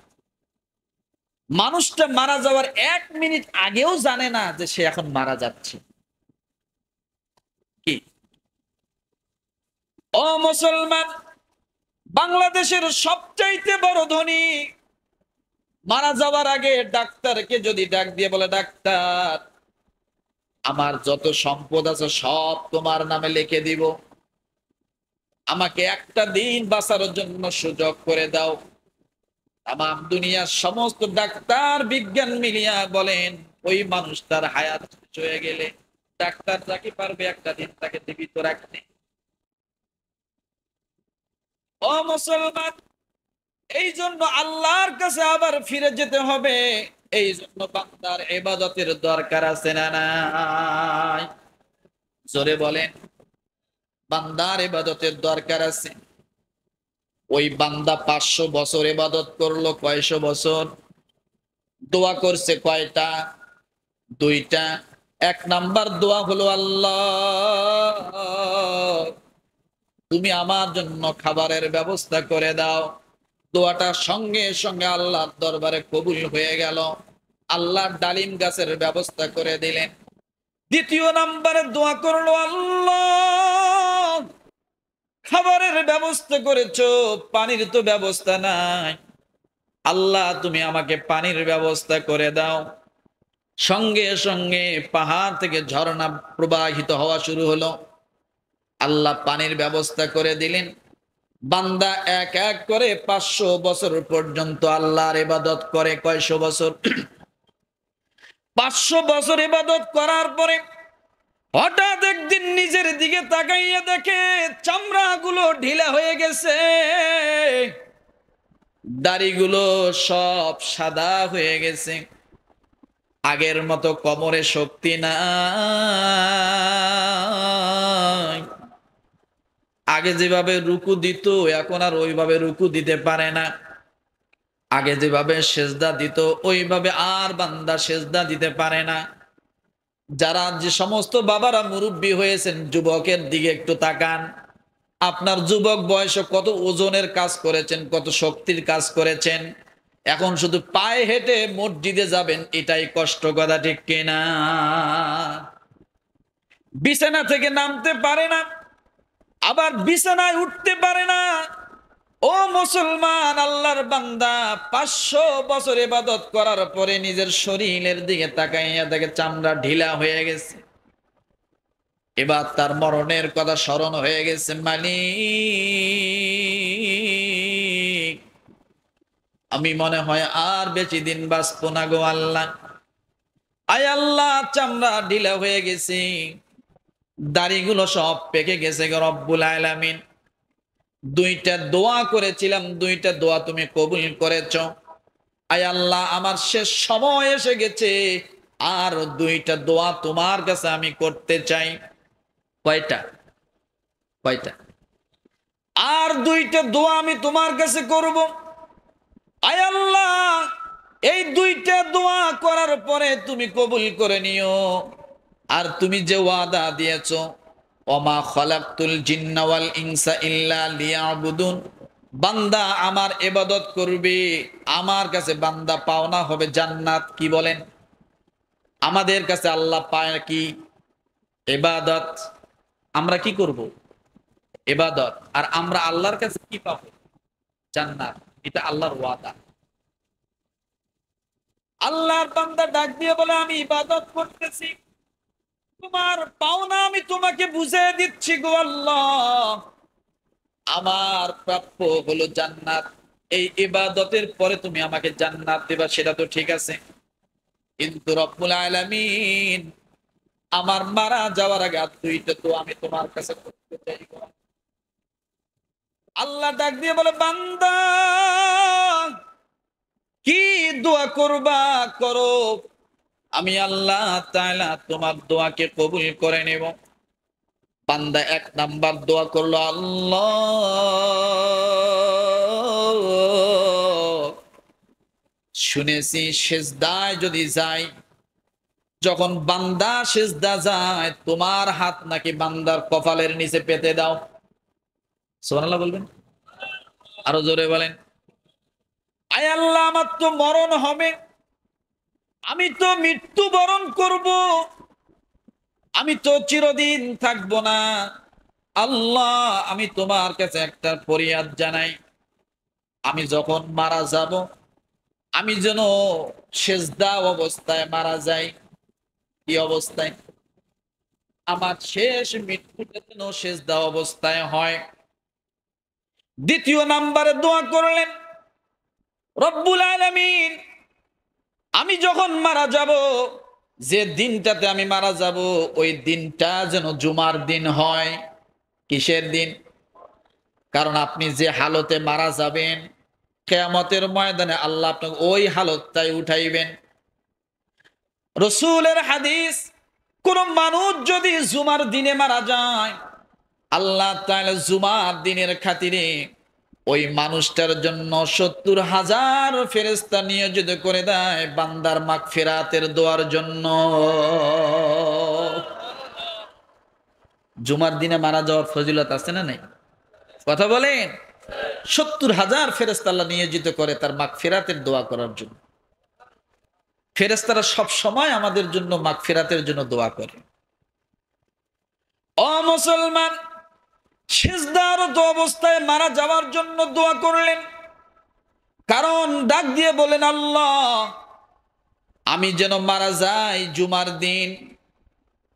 মানুষটা মারা যাওয়ার 1 মিনিট আগেও জানে না যে সে এখন মারা যাচ্ছে। কি ও মুসলমান, বাংলাদেশের সবচাইতে বড় ধনী মারা যাওয়ার আগে ডাক্তারকে যদি ডাক দিয়ে বলে, ডাক্তার আমার যত সম্পদ আছে সব তোমার নামে লিখে দিব, আমাকে একটা দিন বাঁচার জন্য সুযোগ করে দাও। তামাম দুনিয়ার সমস্ত ডাক্তার বিজ্ঞান মিলিয়া বলেন, ওই মানুষটার হায়াত শেষ হয়ে গেলে ডাক্তার যাকে পারবে একটা দিন তাকে জীবিত রাখতে। ও মুসলমান, এই জন্য আল্লাহর কাছে আবার ফিরে যেতে হবে। এই জন্য বান্দার ইবাদতের দরকার আছে না নাই? জোরে বলেন, বান্দার ইবাদতের দরকার আছে। ওই বান্দা 500 বছর ইবাদত করলো, কয়শো বছর? দোয়া করছে কয়টা? 2টা। 1 নাম্বার দোয়া হলো, আল্লাহ তুমি আমার জন্য খাবারের ব্যবস্থা করে দাও। দোয়াটা সঙ্গে সঙ্গে আল্লাহর দরবারে কবুল হয়ে গেল, আল্লাহ ডালিম গাছের ব্যবস্থা করে দিলেন। 2 নাম্বারে দোয়া করলো, আল্লাহ খাবারের ব্যবস্থা করেছো, পানির তো ব্যবস্থা নাই, আল্লাহ তুমি আমাকে পানির ব্যবস্থা করে দাও। সঙ্গে সঙ্গে পাহাড় থেকে ঝর্ণা প্রবাহিত হওয়া শুরু হলো, আল্লাহ পানির ব্যবস্থা করে দিলেন। বান্দা এক এক করে 500 বছর পর্যন্ত আল্লাহর ইবাদত করে। কয়শো বছর? 500 বছর ইবাদত করার পরে হঠাৎ একদিন নিজের দিকে তাকাইয়া দেখে চামড়াগুলো ঢিলা হয়ে গেছে, দাড়িগুলো সব সাদা হয়ে গেছে, আগের মতো কোমরে শক্তি নাই। আগে যেভাবে রুকু দিত এখন আর ওইভাবে রুকু দিতে পারে না। আগে যেভাবে সেজদা দিত ওইভাবে আর বান্দা সেজদা দিতে পারে না। যারা যে সমস্ত বাবারা মুরব্বী হয়েছেন, যুবকের দিকে একটু তাকান। আপনার যুবক বয়সে কত ওজনের কাজ করেছেন, কত শক্তির কাজ করেছেন। এখন শুধু পায়ে হেঁটে মসজিদে যাবেন, এটাই কষ্ট, কথা ঠিক কিনা? বিছানা থেকে নামতে পারে না, আবার বিছানায় উঠতে পারে না। ও মুসলমান, আল্লাহর বান্দা 500 বছর ইবাদত করার পরে নিজের শরীরের দিকে তাকাইয়া দেখে চামড়া ঢিলা হয়ে গেছে। এবার তার মরণের কথা স্মরণ হয়ে গেছে। মালিক, আমি মনে হয় আর বেশি দিন বাঁচবো না গো আল্লাহ। আয় আল্লাহ, চামড়া ঢিলা হয়ে গেছে, দাড়িগুলো সব পেকে গেছে গো রব্বুল আলামিন। 2টা দোয়া করেছিলাম, 2টা দোয়া তুমি কবুল করেছ। আয় আল্লাহ, আমার শেষ সময় এসে গেছে, আর 2টা দোয়া তোমার কাছে আমি করতে চাই। কয়টা? কয়টা? আর 2টা দোয়া আমি তোমার কাছে করব। আয় আল্লাহ, এই 2টা দোয়া করার পরে তুমি কবুল করে নিও। আর তুমি যে ওয়াদা দিয়েছো, ওমা খালাকতুল জিন্না ওয়াল ইনসা ইল্লা লিয়াবুদুন, বান্দা আমার ইবাদত করবে, আমার কাছে বান্দা পাওনা হবে জান্নাত। কি বলেন? আমাদের কাছে আল্লাহ পায় কি? ইবাদত। আমরা কি করব? ইবাদত। আর আমরা আল্লাহর কাছে কি পাবো? জান্নাত। এটা আল্লাহর ওয়াদা। আল্লাহর বান্দা ডাক দিয়ে বলে, আমি ইবাদত করতেছি, তোমার পাওনা আমি তোমাকে বুঝিয়ে দিচ্ছি গো আল্লাহ। আমার প্রাপ্য হলো জান্নাত। এই ইবাদতের পরে তুমি আমাকে জান্নাত দিবা, সেটা তো ঠিক আছে, কিন্তু রব্বুল আলামিন, আমার মারা যাওয়ার আগে 2টা তো আমি তোমার কাছে করতে চাই গো। আল্লাহ ডাক দিয়ে বলে, বান্দা কি দোয়া করবা করো, আমি আল্লাহ তাআলা তোমার দোয়াকে কবুল করে নেব। বান্দা 1 নাম্বার দোয়া করলো, আল্লাহ শুনেছি সিজদায় যদি যাই, যখন বান্দা সিজদা যায় তোমার হাত নাকি বান্দার কপালের নিচে পেতে দাও। সুবহানাল্লাহ বলবেন, আরো জোরে বলেন। আয় আল্লাহ, আমার তো মরণ হবে, আমি তো মৃত্যু বরণ করব, আমি তো চিরদিন থাকবো না। আল্লাহ, আমি তোমার কাছে একটা ফরিয়াদ জানাই, আমি যখন মারা যাব, আমি যেন সেজদা অবস্থায় মারা যাই। কি অবস্থায়? আমার শেষ মৃত্যুটা যেন সেজদা অবস্থায় হয়। 2 নাম্বারে দোয়া করলেন, রব্বুল আলামিন, আমি যখন মারা যাব, যে দিনটাতে আমি মারা যাব, ওই দিনটা যেন জুমার দিন হয়। কিসের দিন? কারণ আপনি যে হালতে মারা যাবেন, কিয়ামতের ময়দানে আল্লাহ আপনাকে ওই হালতটাই উঠাইবেন। রাসূলের হাদিস, কোন মানুষ যদি জুমার দিনে মারা যায়, আল্লাহ তাআলা জুমার দিনের খাতিরে ওই মানুষটার জন্য 70,000 ফেরেশতা নিয়োজিত করে দেয় বান্দার মাগফিরাতের দোয়ার জন্য। জুমার দিনে মারা যাওয়ার ফজিলত আছে না নাই? কথা বলেন। 70,000 ফেরেশতা আল্লাহ নিয়োজিত করে তার মাগফিরাতের দোয়া করার জন্য। ফেরেশতারা সব সময় আমাদের জন্য মাগফিরাতের জন্য দোয়া করে। ও মুসলমান, সিজদারত অবস্থায় মারা যাওয়ার জন্য দোয়া করলেন, কারণ ডাক দিয়ে বলেন, আল্লাহ আমি যেন মারা যাই জুমার দিন,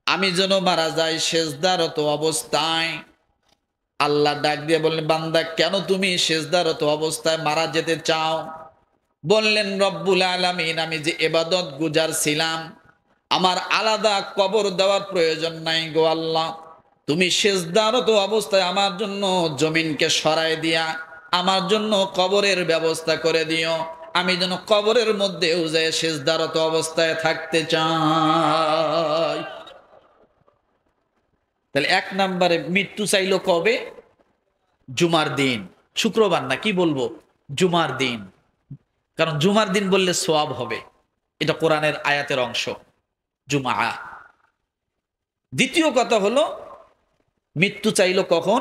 আমি যেন মারা যাই সিজদারত অবস্থায়। আল্লাহ ডাক দিয়ে বললেন, বান্দা কেন তুমি সিজদারত অবস্থায় মারা যেতে চাও? বললেন, রব্বুল আলামিন, আমি যে ইবাদত গুজার ছিলাম, আমার আলাদা কবর দেওয়ার প্রয়োজন নাই গো আল্লাহ। তুমি সিজদারত অবস্থায় আমার জন্য জমিনকে সরায় দিয়া আমার জন্য কবরের ব্যবস্থা করে দিও। আমি যেন কবরের মধ্যেও যায় সিজদারত অবস্থায় থাকতে চাই। তাহলে এক নম্বরে মৃত্যু চাইলো কবে? জুমার দিন, শুক্রবার না, কি বলবো, জুমার দিন। কারণ জুমার দিন বললে সওয়াব হবে, এটা কোরআনের আয়াতের অংশ, জুমা। দ্বিতীয় কথা হলো মৃত্যু চাইলো কখন?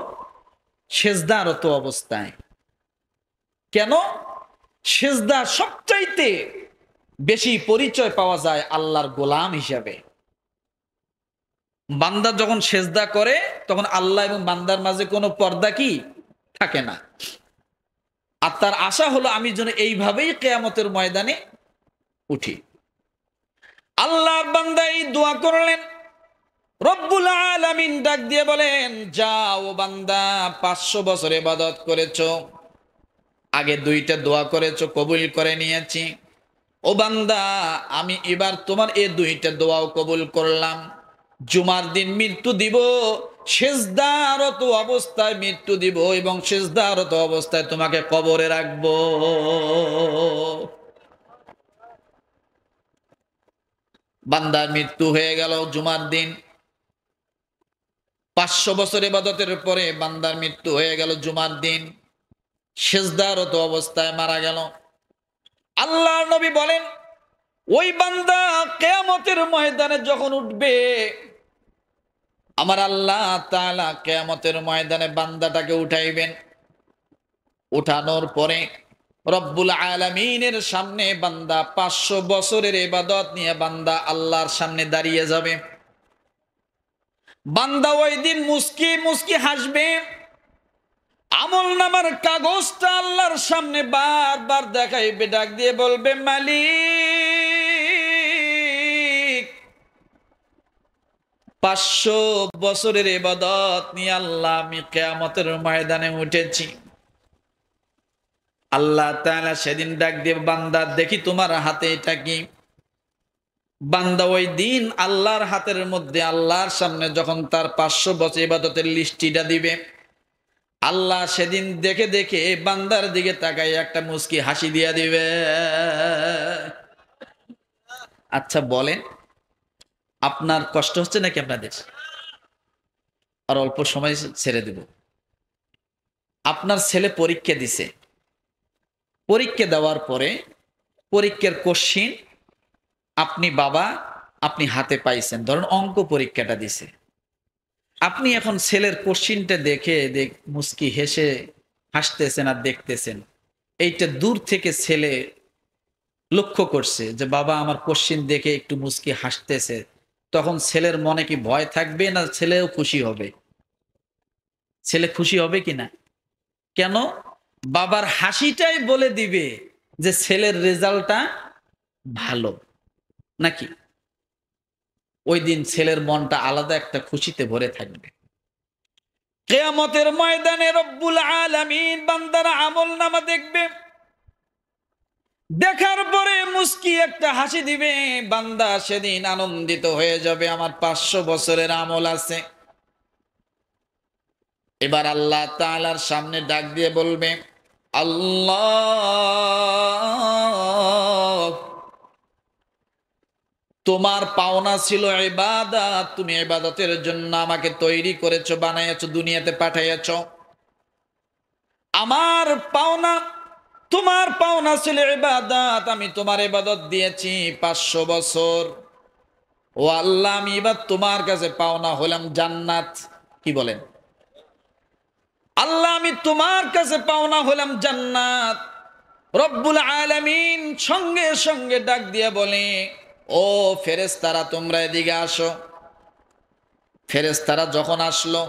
সেজদারত অবস্থায়। কেন? সেজদা সবচাইতে বেশি পরিচয় পাওয়া যায় আল্লাহর গোলাম হিসাবে। বান্দা যখন সেজদা করে তখন আল্লাহ এবং বান্দার মাঝে কোনো পর্দা কি থাকে না। আর তার আশা হলো আমি যেন এইভাবেই কিয়ামতের ময়দানে উঠি। আল্লাহর বান্দা এই দোয়া করলেন, রব্বুল আলামিন ডাক দিয়ে বলেন, যাও বান্দা, 500 বছর ইবাদত করেছো, আগে 2টা দোয়া করেছো, কবুল করে নিয়েছি। ও বান্দা, আমি এবার তোমার এই 2টা দোয়াও কবুল করলাম। জুমার দিন মৃত্যু দিব, সেজদারত অবস্থায় মৃত্যু দিব, এবং সেজদারত অবস্থায় তোমাকে কবরে রাখবো। বান্দার মৃত্যু হয়ে গেল জুমার দিন। 500 বছর ইবাদতের পরে বান্দার মৃত্যু হয়ে গেল জুমার দিন, সেজদারত অবস্থায় মারা গেল। আল্লাহর নবী বলেন, ওই বান্দা কিয়ামতের ময়দানে যখন উঠবে, আমার আল্লাহ তাআলা কিয়ামতের ময়দানে বান্দাটাকে উঠাইবেন। উঠানোর পরে রব্বুল আলামিনের সামনে বান্দা 500 বছরের ইবাদত নিয়ে বান্দা আল্লাহর সামনে দাঁড়িয়ে যাবে। বান্দা ওই দিন মুস্কি মুস্কি হাসবে। আমল নামার কাগজটা আল্লাহর সামনে বারবার দেখাইবে, ডাক দিয়ে বলবে, মালিক, 500 বছরের ইবাদত নিয়ে আল্লাহ আমি কিয়ামতের ময়দানে উঠেছি। আল্লাহ তাআলা সেদিন ডাক দিয়ে, বান্দা দেখি তোমার হাতে এটা কি? বান্দা ওই দিন আল্লাহর হাতের মধ্যে আল্লাহর সামনে যখন তার 500 বছর ইবাদতের লিস্টিটা দিবে, আল্লাহ সেদিন দেখে দেখে বান্দার দিকে তাকাই একটা মুস্কি হাসি দিয়া দিবে। আচ্ছা বলেন, আপনার কষ্ট হচ্ছে নাকি আপনাদের? আর অল্প সময় ছেড়ে দেব। আপনার ছেলে পরীক্ষা দিছে, পরীক্ষা দেওয়ার পরে পরীক্ষার কোশ্চিন আপনি বাবা আপনি হাতে পাইছেন, ধরুন অঙ্ক পরীক্ষাটা দিছে। আপনি এখন ছেলের কোশ্চিনটা দেখে মুস্কি হেসে হাসতেছেন আর দেখতেছেন। এইটা দূর থেকে ছেলে লক্ষ্য করছে যে বাবা আমার কোশ্চিন দেখে একটু মুস্কি হাসতেছে, তখন ছেলের মনে কি ভয় থাকবে না ছেলেও খুশি হবে? ছেলে খুশি হবে কিনা? কেন? বাবার হাসিটাই বলে দিবে যে ছেলের রেজাল্টটা ভালো নাকি। ওই দিন ছেলের মনটা আলাদা একটা খুশিতে ভরে থাকবে। কিয়ামতের ময়দানে রব্বুল আলামিন বান্দার আমলনামা দেখবে, দেখার পরে মুস্কি একটা হাসি দিবে। বান্দা সেদিন আনন্দিত হয়ে যাবে, আমার 500 বছরের আমল আছে। এবার আল্লাহ তাআলার সামনে ডাক দিয়ে বলবে, আল্লাহ, তোমার পাওনা ছিল ইবাদত, তুমি ইবাদতের জন্য আমাকে তৈরি করেছো, বানাইছো, দুনিয়াতে পাঠাইছো। আমার পাওনা, তোমার পাওনা ছিল ইবাদত, আমি তোমার ইবাদত দিয়েছি 500 বছর। ও আল্লাহ, আমি এবার তোমার কাছে পাওনা হলাম জান্নাত। কি বলেন? আল্লাহ, আমি তোমার কাছে পাওনা হলাম জান্নাত। রব্বুল আলামিন সঙ্গে সঙ্গে ডাক দিয়ে বলে, ও ফেরেশতারা তোমরা এদিকে আসো। ফেরেশতারা যখন আসলো,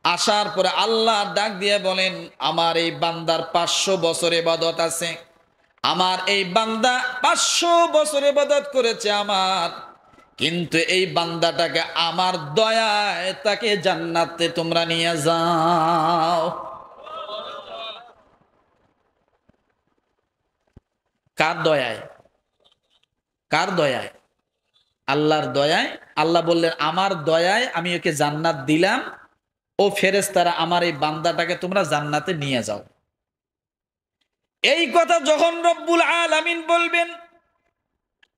আসার পরে আল্লাহ ডাক দিয়ে বলেন, আমার এই বান্দার 500 বছর ইবাদত আছে, আমার এই বান্দা 500 বছর ইবাদত করেছে আমার, কিন্তু এই বান্দাটাকে আমার দয়ায় তাকে জান্নাতে তোমরা নিয়ে যাও। কার দয়ায়? কার দয়ায়? আল্লাহর দয়ায়। আল্লাহ বললেন, আমার দয়ায় আমি ওকে জান্নাত দিলাম, ও ফেরেশতারা আমার এই বান্দাটাকে তোমরা জান্নাতে নিয়ে যাও। এই কথা যখন রব্বুল আলামিন বলবেন,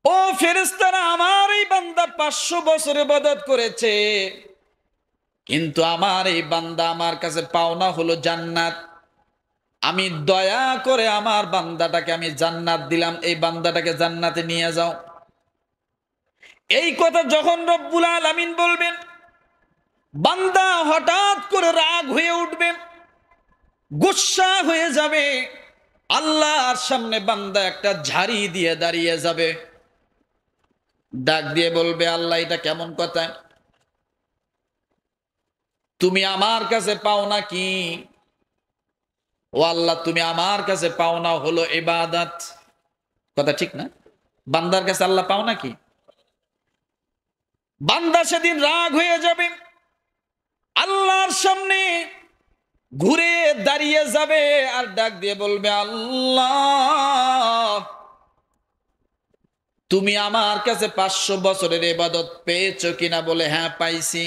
ও ফেরেশতারা, আমার এই বান্দা 500 বছর ইবাদত করেছে, কিন্তু আমার এই বান্দা আমার কাছে পাওনা হলো জান্নাত। আমি দয়া করে আমার বান্দাটাকে আমি জান্নাত দিলাম, এই বান্দাটাকে জান্নাতে নিয়ে যাও। এই কথা যখন রব্বুল আলামিন বলবেন, বান্দা হঠাৎ করে রাগ হয়ে উঠবে, গুসসা হয়ে যাবে। আল্লাহর সামনে বান্দা একটা ঝাড়ি দিয়ে দাঁড়িয়ে যাবে, ডাক দিয়ে বলবে, আল্লাহ এটা কেমন কথা? তুমি আমার কাছে পাও না কি? ও আল্লাহ, তুমি আমার কাছে পাও না হলো ইবাদত। কথা ঠিক না? বান্দার কাছে আল্লাহ পাও না কি? বান্দা সেদিন রাগ হয়ে যাবে, আল্লাহর সামনে ঘুরে দাঁড়িয়ে যাবে আর ডাক দিয়ে বলবে, আল্লাহ তুমি আমার কাছে 500 বছরের ইবাদত পেয়েছো কিনা? বলে হ্যাঁ পাইছি।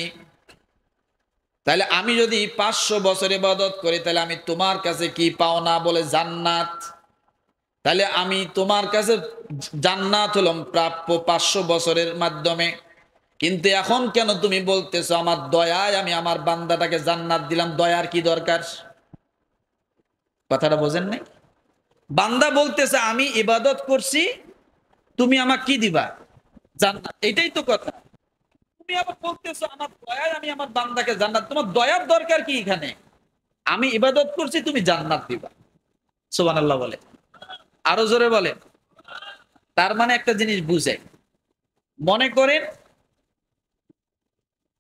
তাহলে আমি যদি 500 বছর ইবাদত করি, তাহলে আমি তোমার কাছে কি পাও না? বলে জান্নাত। তাহলে আমি তোমার কাছে জান্নাত হলাম প্রাপ্য 500 বছরের মাধ্যমে। কিন্তু এখন কেন তুমি বলতেছো আমার দয়ায় আমি আমার বান্দাটাকে জান্নাত দিলাম? দয়ার কি দরকার? কথাটা বোঝেন নাই? বান্দা বলতেছে আমি ইবাদত করছি, তুমি আমাকে কি দিবা? জান্নাত। এটাই তো কথা। তুমি আবার বলতেছো আমার দয়ায় আমি আমার বান্দাকে জান্নাত। তোমার দয়ার দরকার কি এখানে? আমি ইবাদত করছি, তুমি জান্নাত দিবা। সুবহানাল্লাহ বলে, আরো জোরে বলে। তার মানে একটা জিনিস বুঝে, মনে করেন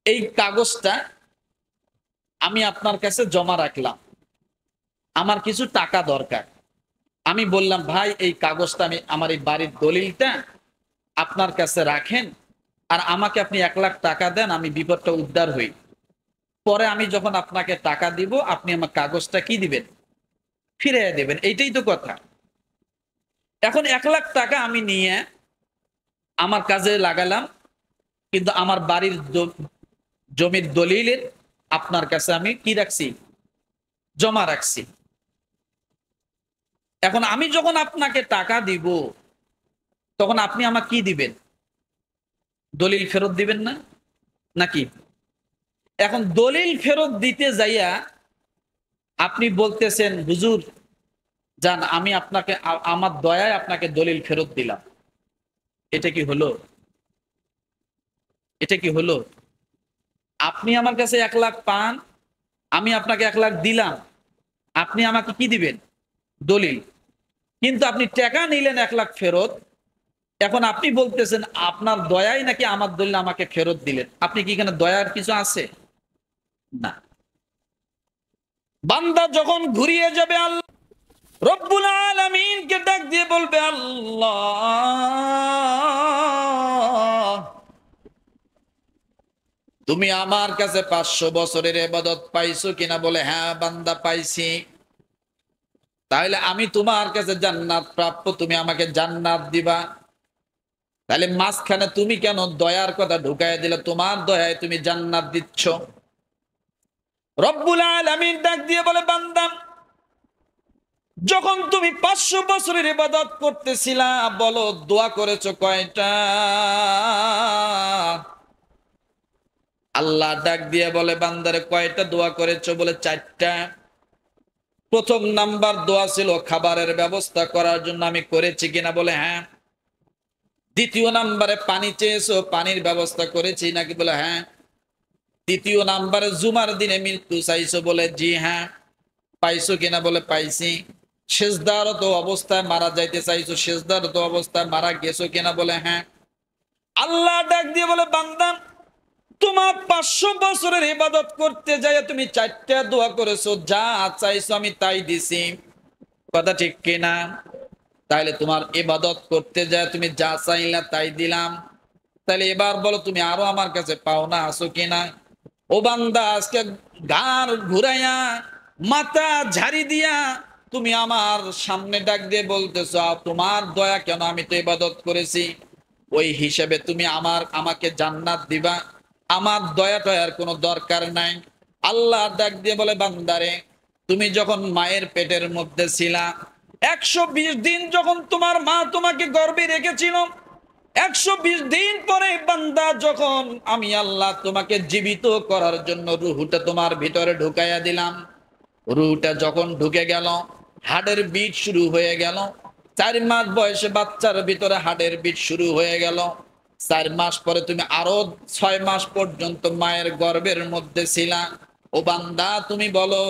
এই কাগজটা আমি আপনার কাছে জমা রাখলাম, আমার কিছু টাকা দরকার। আমি বললাম, ভাই এই কাগজটা আমি আমার এই বাড়ির দলিলটা আপনার কাছে রাখেন, আর আমাকে আপনি 1 লাখ টাকা দেন, আমি বিপদটা উদ্ধার হই। পরে আমি যখন আপনাকে টাকা দিব, আপনি আমার কাগজটা কি দিবেন? ফিরিয়ে দেবেন। এইটাই তো কথা। এখন 1 লাখ টাকা আমি নিয়ে আমার কাজে লাগালাম, কিন্তু আমার বাড়ির জমির দলিলের আপনার কাছে আমি কি রাখছি? জমা রাখছি। এখন আমি যখন আপনাকে টাকা দিব, তখন আপনি আমাকে কি দিবেন? দলিল ফেরত দিবেন না নাকি? এখন দলিল ফেরত দিতে যাইয়া আপনি বলতেছেন, হুজুর জান, আমি আপনাকে আমার দয়ায় আপনাকে দলিল ফেরত দিলাম। এটা কি হলো? এটা কি হলো? আপনি আমার কাছে 1 লাখ পান, আমি আপনাকে 1 লাখ দিলাম, আপনি আমাকে কি দিবেন? দলিল। কিন্তু আপনি টাকা নিলেন 1 লাখ ফেরত। এখন আপনি বলতেছেন আপনার দয়াই নাকি আমার দলিল আমাকে ফেরত দিলেন। আপনি কি এখানে দয়ার কিছু আছে? না। বান্দা যখন ঘুরিয়ে যাবে, আল্লাহ রব্বুল আলামিনকে ডাক দিয়ে বলবে, আল্লাহ তুমি আমার কাছে 500 বছরের ইবাদত পাইছো কিনা? বলে হ্যাঁ বান্দা পাইছি। তাহলে আমি তোমার কাছে জান্নাত প্রাপ্য, তুমি আমাকে জান্নাত দিবা। তাহলে মাঝখানে তুমি কেন দয়ার কথা ঢুকাই দিলে? তোমার দয়ায় তুমি জান্নাত দিচ্ছ। রব্বুল আলামিন ডাক দিয়ে বলে, বান্দা যখন তুমি 500 বছরের ইবাদত করতেছিলা, বলো দোয়া করেছো কয়টা? আল্লাহ ডাক দিয়ে বলে, বান্দারে কয়টা দোয়া করেছো? বলে 4টা। প্রথম নাম্বার দোয়া ছিল খাবারের ব্যবস্থা করার জন্য, আমি করেছি কিনা? বলে হ্যাঁ। দ্বিতীয় নাম্বারে পানি চেয়েছো, পানির ব্যবস্থা করেছি নাকি? বলে হ্যাঁ। তৃতীয় নাম্বারে জুমার দিনে মৃত্যু চাইছো, বলে জি হ্যাঁ। পাইছো কিনা? বলে পাইছি। সেজদারত অবস্থায় মারা যাইতে চাইছো, সেজদারত অবস্থায় মারা গেছো কিনা? বলে হ্যাঁ। আল্লাহ ডাক দিয়ে বলে, বান্দা তোমার 500 বছরের ইবাদত করতে যাই তুমি 4টা দোয়া করেছো, যা চাইছো আমি তাই দিছি। কথা ঠিক কিনা? তাহলে তোমার ইবাদত করতে যায় তুমি যা চাইলা তাই দিলাম। তাহলে এবার বলো তুমি আরো আমার কাছে পাওনা আছো কিনা? ও বান্দা, আজকে ঘাড় ঘুরাইয়া মাথা ঝাড়ি দিয়া তুমি আমার সামনে ডাক দিয়ে বলতেছো, তোমার দয়া কেন? আমি তো ইবাদত করেছি, ওই হিসেবে তুমি আমাকে জান্নাত দিবা। আমার দয়া টয়ার কোনো দরকার নাই। আল্লাহ ডাক দিয়ে বলে, বান্দারে তুমি যখন মায়ের পেটের মধ্যে ছিলা, 120 দিন যখন তোমার মা তোমাকে গর্ভে রেখেছিল, 120 দিন পরে বান্দা যখন আমি আল্লাহ তোমাকে জীবিত করার জন্য রুহটা তোমার ভিতরে ঢুকাইয়া দিলাম, রুহটা যখন ঢুকে গেল, হার্টের বিট শুরু হয়ে গেল। 4 মাস বয়সে বাচ্চার ভিতরে হার্টের বিট শুরু হয়ে গেল। 4 মাস পরে তুমি আরো 6 মাস পর্যন্ত মায়ের গর্ভের মধ্যে ছিলা। ও বান্দা তুমি বলো,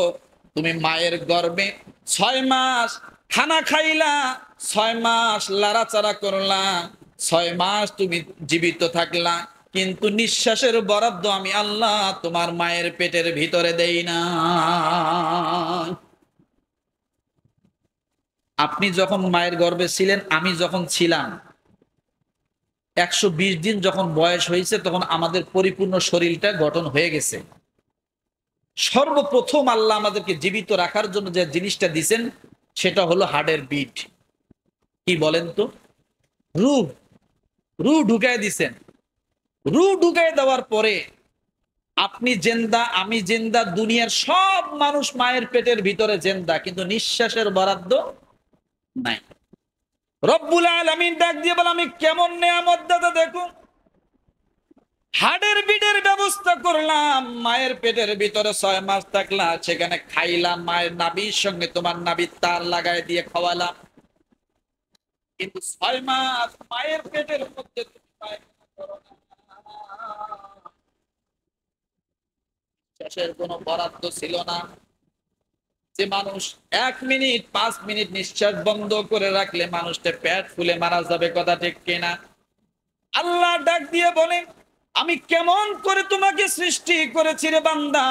তুমি মায়ের গর্ভে 6 মাস খানা খাইলা, 6 মাস লাড়াচাড়া করলা, 6 মাস তুমি জীবিত থাকলা, কিন্তু নিঃশ্বাসের বরাদ্দ আমি আল্লাহ তোমার মায়ের পেটের ভিতরে দেই না। আপনি যখন মায়ের গর্ভে ছিলেন, আমি যখন ছিলাম, 120 দিন যখন বয়স হয়েছে, তখন আমাদের পরিপূর্ণ শরীরটা গঠন হয়ে গেছে। সর্বপ্রথম আল্লাহ আমাদেরকে জীবিত রাখার জন্য যে জিনিসটা দিছেন, সেটা হলো হার্টের বিট। কি বলেন তো? রূহ, রূহ ঢুকায় দিছেন। রূহ ঢুকায় দেওয়ার পরে আপনি জেন্দা, আমি জেন্দা, দুনিয়ার সব মানুষ মায়ের পেটের ভিতরে জেন্দা, কিন্তু নিঃশ্বাসের বরাদ্দ নাই। রব্বুল আলামিন ডাক দিয়ে বলে, আমি কেমন নেয়ামত দাদা দেখো, হাড়ের বিটের ব্যবস্থা করলাম, মায়ের পেটের ভিতরে 6 মাস থাকলা, সেখানে খাইলাম, মায়ের নাভির সঙ্গে তোমার নাভির তার লাগাই দিয়ে খাওয়ালাম, কিন্তু 6 মাস মায়ের পেটের মধ্যে তুমি পায়খানা করো না। নিঃশ্বাসের কোনো বরাদ্দ ছিল না। যে মানুষ 1 মিনিট 5 মিনিট নিঃশ্বাস বন্ধ করে রাখলে মানুষটা পেট ফুলে মারা যাবে, কথা ঠিক কিনা? আল্লাহ ডাক দিয়ে বলে, আমি কেমন করে তোমাকে সৃষ্টি করেছি রে বান্দা,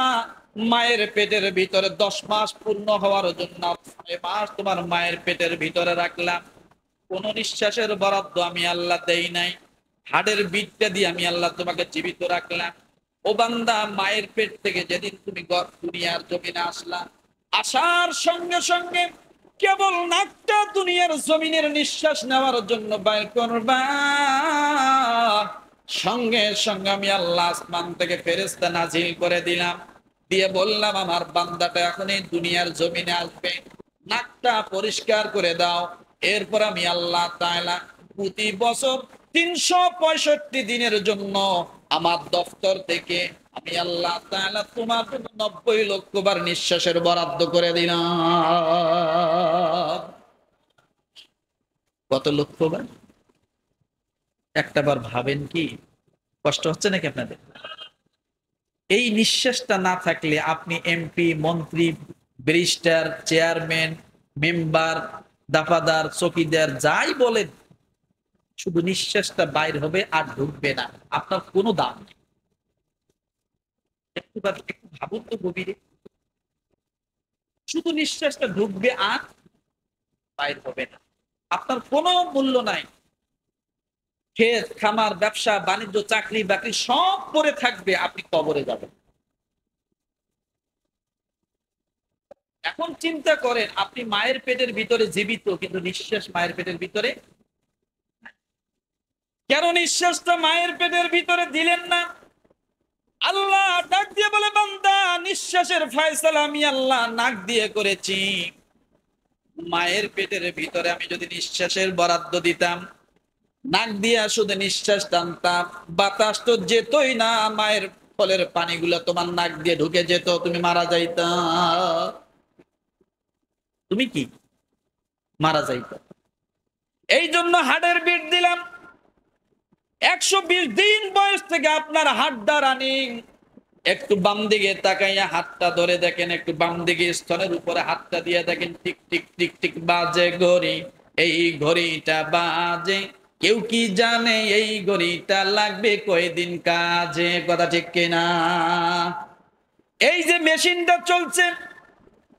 মায়ের পেটের ভিতরে 10 মাস পূর্ণ হওয়ার জন্য 6 মাস তোমার মায়ের পেটের ভিতরে রাখলাম, কোন নিঃশ্বাসের বরাদ্দ আমি আল্লাহ দেই নাই, হাড়ের বিটটা দিয়ে আমি আল্লাহ তোমাকে জীবিত রাখলাম। ও বান্দা, মায়ের পেট থেকে যেদিন তুমি দুনিয়ার জমিনে আসলা, আসার সঙ্গে সঙ্গে কেবল নাকটা দুনিয়ার জমিনের নিঃশ্বাস নেওয়ার জন্য বাইর করবা, সঙ্গে সঙ্গে আমি আল্লাহ আসমান থেকে ফেরেশতা নাজিল করে দিলাম, দিয়ে বললাম আমার বান্দাটা এখন এই দুনিয়ার জমিনে আসবে, নাকটা পরিষ্কার করে দাও। এরপর আমি আল্লাহ তাআলা প্রতি বছর 365 দিনের জন্য আমার দফতর থেকে আমি আল্লাহ তাআলা তোমার জন্য 90 লক্ষ বার নিঃশ্বাসের বরাদ্দ করে দিলাম। কত লক্ষ বার? একটা বার ভাবেন কি? কষ্ট হচ্ছে নাকি আপনাদের? এই নিঃশ্বাসটা না থাকলে আপনি এমপি, মন্ত্রী, ব্যারিস্টার, চেয়ারম্যান, মেম্বার, দাফাদার, চকিদার, যাই বলেন, শুধু নিঃশ্বাসটা বাইর হবে আর ঢুকবে না, আপনার কোনো দাম নেই। একটু ভাবুন তো গভীরে, শুধু নিঃশ্বাসটা ঢুকবে আর বাইর হবে না, আপনার কোনো মূল্য নাই। ক্ষেত খামার, ব্যবসা বাণিজ্য, চাকরি বাকরি সব পড়ে থাকবে, আপনি কবরে যাবেন। এখন চিন্তা করেন, আপনি মায়ের পেটের ভিতরে জীবিত, কিন্তু নিঃশ্বাস মায়ের পেটের ভিতরে। কেন নিঃশ্বাসটা মায়ের পেটের ভিতরে দিলেন না? আল্লাহ ডাক দিয়ে বলে, বান্দা, নিঃশ্বাসের ফয়সালা আমি আল্লাহ নাক দিয়ে করেছি। মায়ের পেটের ভিতরে আমি যদি নিঃশ্বাসের বরাদ্দ দিতাম, নাক দিয়ে শুধু নিঃশ্বাস টানতাম, বাতাস তো যেতই না, মায়ের ফলের পানিগুলো তোমার নাক দিয়ে ঢুকে যেত, তুমি মারা যাইতা। তুমি কি মারা যাইতা? এই জন্য হাড়ের বিট দিলাম। 120 দিন বয়স থেকে আপনার হাড়টা রানিং। একটু বাম দিকে তাকাইয়া হাতটা ধরে দেখেন, একটু বাম দিকে স্তনের উপরে হাতটা দিয়ে দেখেন, টিক টিক টিক টিক বাজে ঘড়ি, এই ঘড়িটা বাজে, কেউ কি জানে এই ঘড়িটা লাগবে কয়দিন কাজে, কথা ঠিক কিনা? এই যে মেশিনটা চলছে,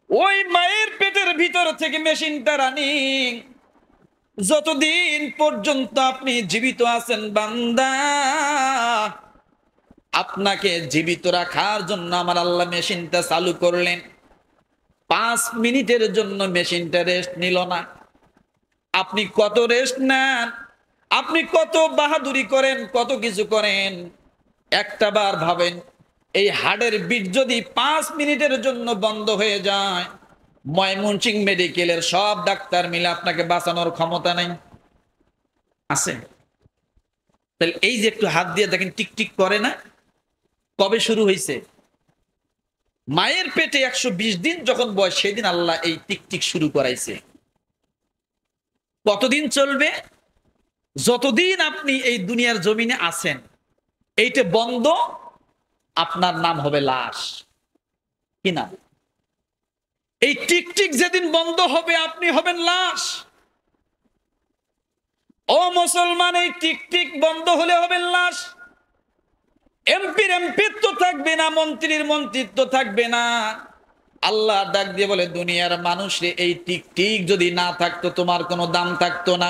ওই মায়ের পেটের ভিতর থেকে মেশিনটা রানিং। যতদিন পর্যন্ত আপনি জীবিত আছেন বান্দা, আপনাকে জীবিত রাখার জন্য আমার আল্লাহ মেশিনটা চালু করলেন। 5 মিনিটের জন্য মেশিনটা রেস্ট নিল না। আপনি কত রেস্ট নেন, আপনি কত বাহাদুরি করেন, কত কিছু করেন, একটা বার ভাবেন, এই হাড়ের বিট যদি 5 মিনিটের জন্য বন্ধ হয়ে যায়, ময়মনসিংহ মেডিকেলের সব ডাক্তার মিলে আপনাকে বাঁচানোর ক্ষমতা নাই? আছে? তাহলে এই যে একটু হাত দিয়ে দেখেন টিকটিক করে না, কবে শুরু হয়েছে? মায়ের পেটে 120 দিন যখন বয়স, সেদিন আল্লাহ এই টিকটিক শুরু করাইছে। কতদিন চলবে? যতদিন আপনি এই দুনিয়ার জমিনে আছেন, এইটা বন্ধ, আপনার নাম হবে লাশ। কি নাম? এই টিকটিক যেদিন বন্ধ হবে, আপনি হবেন লাশ। ও মুসলমান, এই টিকটিক বন্ধ হলে হবেন লাশ। এমপির এমপিত্ব থাকবে না, মন্ত্রীর মন্ত্রিত্ব থাকবে না। আল্লাহ ডাক দিয়ে বলে, দুনিয়ার মানুষে এই টিকটিক যদি না থাকতো, তোমার কোনো দাম থাকতো না।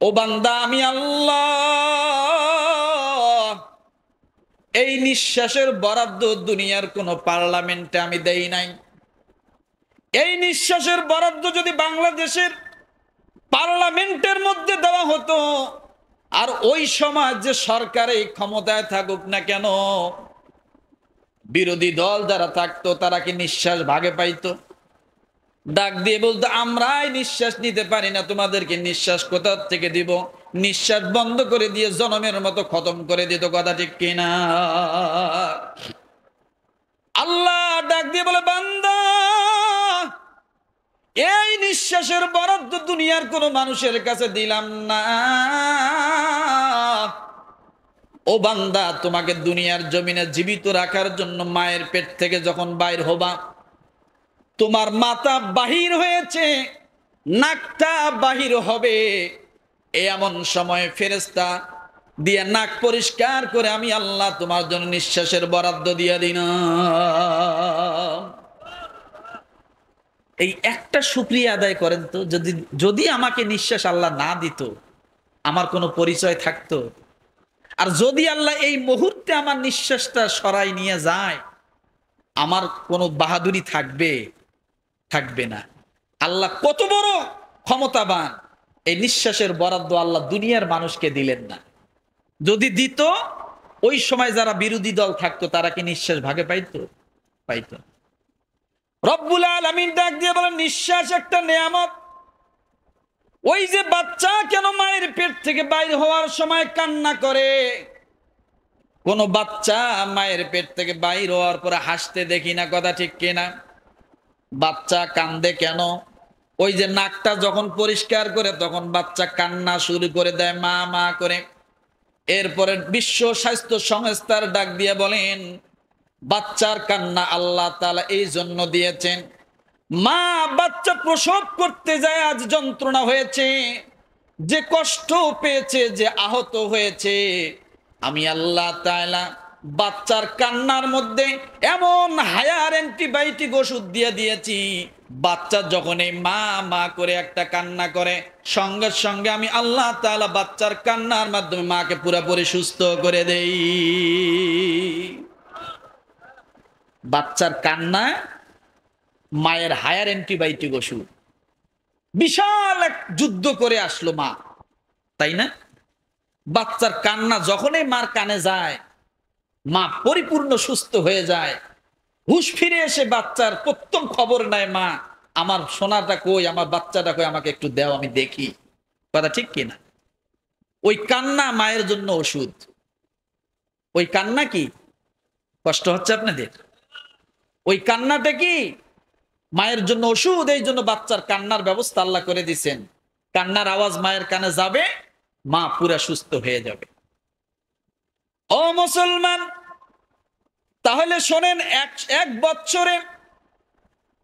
ও বান্দা, আমি আল্লাহ এই নিঃশ্বাসের বরাদ্দ দুনিয়ার কোন পার্লামেন্টে আমি দেই নাই। এই নিঃশ্বাসের বরাদ্দ যদি বাংলাদেশের পার্লামেন্টের মধ্যে দেওয়া হতো, আর ওই সমাজ যে সরকার এই ক্ষমতায় থাকুক না কেন, বিরোধী দল যারা থাকতো তারা কি নিঃশ্বাস ভাগে পাইতো? ডাক দিয়ে বলতো, আমরাই নিঃশ্বাস নিতে পারি না, তোমাদেরকে নিঃশ্বাস কোথা থেকে দিব? নিঃশ্বাস বন্ধ করে দিয়ে জনমের মতো খতম করে দিত। কথা ঠিক কিনা? আল্লাহ ডাক দিয়ে বলে, বান্দা এই নিঃশ্বাসের বরাদ্দ দুনিয়ার কোন মানুষের কাছে দিলাম না। ও বান্দা, তোমাকে দুনিয়ার জমিনে জীবিত রাখার জন্য মায়ের পেট থেকে যখন বাইর হবা, তোমার মাথা বাহির হয়েছে, নাকটা বাহির হবে, এমন সময় ফেরেশতা দিয়ে নাক পরিষ্কার করে আমি আল্লাহ তোমার জন্য নিঃশ্বাসের বরাদ্দ দিয়ে দিলাম। এই একটা শুকরিয়া আদায় করেন তো, যদি যদি আমাকে নিঃশ্বাস আল্লাহ না দিত, আমার কোনো পরিচয় থাকতো? আর যদি আল্লাহ এই মুহূর্তে আমার নিঃশ্বাসটা সরাই নিয়ে যায়, আমার কোনো বাহাদুরি থাকবে? থাকবে না। আল্লাহ কত বড় ক্ষমতাবান! এই নিঃশ্বাসের বরাদ্দ আল্লাহ দুনিয়ার মানুষকে দিলেন না। যদি দিত, ওই সময় যারা বিরোধী দল থাকতো তারা কি নিঃশ্বাস ভাগে পাইতো? পাইতো। রব্বুল আলামিন ডাক দিয়ে বলেন, নিঃশ্বাস একটা নেয়ামত। ওই যে বাচ্চা কেন মায়ের পেট থেকে বাইর হওয়ার সময় কান্না করে? কোন বাচ্চা মায়ের পেট থেকে বাইর হওয়ার পরে হাসতে দেখি না। কথা ঠিক কিনা? বাচ্চা কান্দে কেন? ওই যে নাকটা যখন পরিষ্কার করে, তখন বাচ্চা কান্না শুরু করে দেয়, মা মা করে। এরপরে বিশ্ব স্বাস্থ্য সংস্থার ডাক দিয়ে বলেন, বাচ্চার কান্না আল্লাহ তাআলা এই জন্য দিয়েছেন, মা বাচ্চা প্রসব করতে যায় আজ যন্ত্রণা হয়েছে, যে কষ্ট পেয়েছে, যে আহত হয়েছে, আমি আল্লাহ তাআলা বাচ্চার কান্নার মধ্যে এমন হায়ার অ্যান্টিবায়োটিক ওষুধ দিয়ে দিয়েছি, বাচ্চা যখন এই মা মা করে একটা কান্না করে, সঙ্গে সঙ্গে আমি আল্লাহ তাআলা বাচ্চার কান্নার মাধ্যমে মাকে পুরোপুরি সুস্থ করে দেই। বাচ্চার কান্না মায়ের হায়ার অ্যান্টিবায়োটিক ওষুধ। বিশাল এক যুদ্ধ করে আসলো মা, তাই না? বাচ্চার কান্না যখনই মার কানে যায়, মা পরিপূর্ণ সুস্থ হয়ে যায়। হুশ ফিরে এসে বাচ্চার প্রথম খবর নেয় মা, আমার সোনাটা কই, আমার বাচ্চাটা কই, আমাকে একটু দাও, আমি দেখি। কথা ঠিক কিনা? ওই কান্না মায়ের জন্য ওষুধ। ওই কান্না কি? কষ্ট হচ্ছে আপনাদের? ওই কান্নাটা কি মায়ের জন্য ওষুধ। এই জন্য বাচ্চার কান্নার ব্যবস্থা আল্লাহ করে দিয়েছেন। কান্নার আওয়াজ মায়ের কানে যাবে, মা পুরা সুস্থ হয়ে যাবে। ও মুসলমান, তাহলে শোনেন, এক বছরে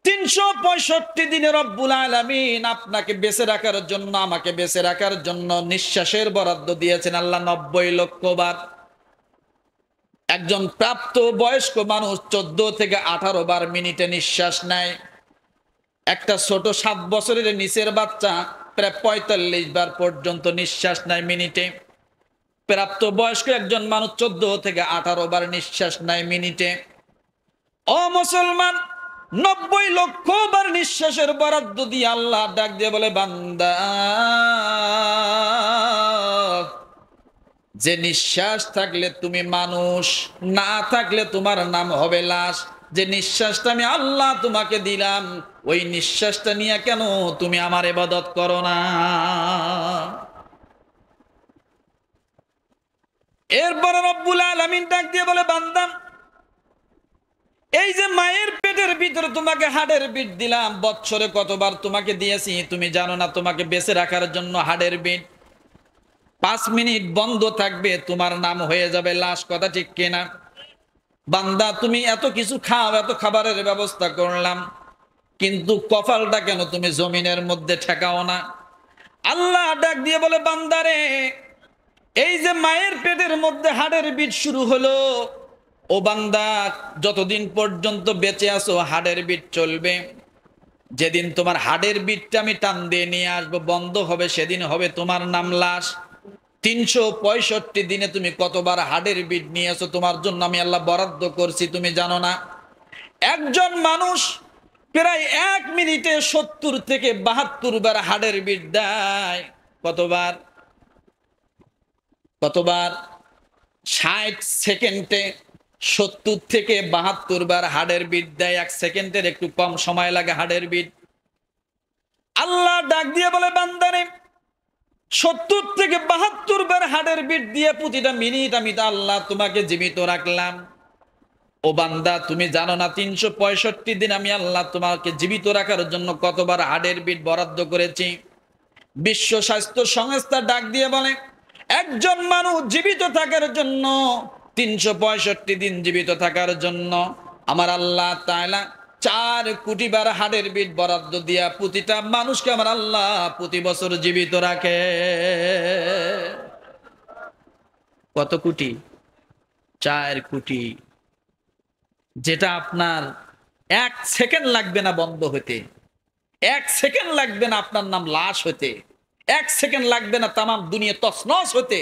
365 দিনে রব্বুল আলামিন আপনাকে বেঁচে রাখার জন্য, আমাকে বেঁচে রাখার জন্য নিঃশ্বাসের বরাদ্দ দিয়েছেন আল্লাহ 90 লক্ষ বার। একজন প্রাপ্ত বয়স্ক মানুষ 14 থেকে 18 বার মিনিটে নিঃশ্বাস নেয়। একটা ছোট 7 বছরের নিচের বাচ্চা প্রায় 45 বার পর্যন্ত নিঃশ্বাস নেয় মিনিটে। প্রাপ্ত বয়স্ক একজন মানুষ 14 থেকে 18 বার নিঃশ্বাস নেয় মিনিটে। ও মুসলমান, 90 লক্ষ বার নিঃশ্বাসের বরাদ্দ দিয়ে আল্লাহ ডাক দিয়ে বলে, বান্দা যে নিঃশ্বাস থাকলে তুমি মানুষ, না থাকলে তোমার নাম হবে লাশ। যে নিঃশ্বাসটা আমি আল্লাহ তোমাকে দিলাম, ওই নিঃশ্বাসটা নিয়ে কেন তুমি আমার ইবাদত করো না? এরপর রব্বুল আলামিন ডাক দিয়ে বলে, বান্দা, এই যে মায়ের পেটের ভিতরে তোমাকে হাড়ের বিট দিলাম, বছরে কতবার তোমাকে দিয়েছি তুমি জানো না? তোমাকে বেঁচে রাখার জন্য হাড়ের বিট 5 মিনিট বন্ধ থাকবে, তোমার নাম হয়ে যাবে লাশ। কথা ঠিক কিনা? বান্দা, তুমি এত কিছু খাও, এত খাবারের ব্যবস্থা করলাম, কিন্তু কপালটা কেন তুমি জমিনের মধ্যে ঠেকাও না? আল্লাহ ডাক দিয়ে বলে, বান্দারে, এই যে মায়ের পেটের মধ্যে হাড়ের বিট শুরু হলো, ও বান্দা, যতদিন পর্যন্ত বেঁচে আছো হাড়ের বিট চলবে। যেদিন তোমার হাড়ের বিটটা আমি টান দিয়ে নিয়ে আসবো, বন্ধ হবে, সেদিন হবে তোমার নাম লাশ। 365 দিনে তুমি কতবার হাড়ের বিট নিয়েছো তোমার জন্য আমি আল্লাহ বরাদ্দ করছি তুমি জানো না? একজন মানুষ প্রায় 1 মিনিটে 70 থেকে 72 বার হাড়ের বিট দেয়। কতবার? কতবার? 60 সেকেন্ডে 70 থেকে 72 বার হাড়ের বিট দেয়। 1 সেকেন্ডের একটু কম সময় লাগে হাড়ের বিট। আল্লাহ ডাক দিয়ে বলে, বান্দারে, 70 থেকে 72 বার হাড়ের বিট দিয়ে প্রতিটা মিনিট আমি আল্লাহ তোমাকে জীবিত রাখলাম। ও বান্দা, তুমি জানো না 365 দিন আমি আল্লাহ তোমাকে জীবিত রাখার জন্য কতবার হাড়ের বিট বরাদ্দ করেছি? বিশ্ব স্বাস্থ্য সংস্থা ডাক দিয়ে বলে, একজন মানুষ জীবিত থাকার জন্য, 365 দিন জীবিত থাকার জন্য আমার আল্লাহ তাআলা 4 কোটি বার হাড়ের বিট বরাদ্দ দিয়া প্রতিটা মানুষকে আমার আল্লাহ প্রতি বছর জীবিত রাখে। কত কোটি? 4 কোটি। যেটা আপনার 1 সেকেন্ড লাগবে না বন্ধ হতে, 1 সেকেন্ড লাগবে না আপনার নাম লাশ হতে, 1 সেকেন্ড লাগবে না তামাম দুনিয়া তছনছ হতে।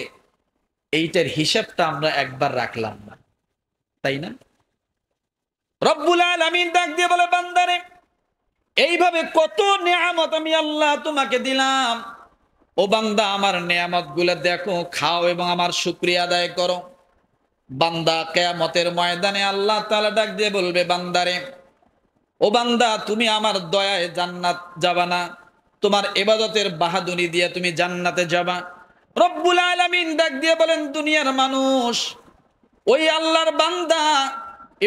এইটার হিসাবটা আমরা একবার রাখলাম না, তাই না? রব্বুল আলামিন ডাক দিয়ে বলে, বান্দারে, এইভাবে কত নিয়ামত আমি আল্লাহ তোমাকে দিলাম। ও বান্দা, আমার নিয়ামত গুলো দেখো, খাও এবং আমার শুকরিয়া আদায় করো। বান্দা, কিয়ামতের ময়দানে আল্লাহ তাআলা ডাক দিয়ে বলবে, বান্দারে, ও বান্দা, তুমি আমার দয়ায় জান্নাত যাবা না, তোমার ইবাদতের বাহাদুরি দিয়ে তুমি জান্নাতে যাবা। রব্বুল আলামিন ডাক দিয়ে বলেন, দুনিয়ার মানুষ, ওই আল্লাহর বান্দা,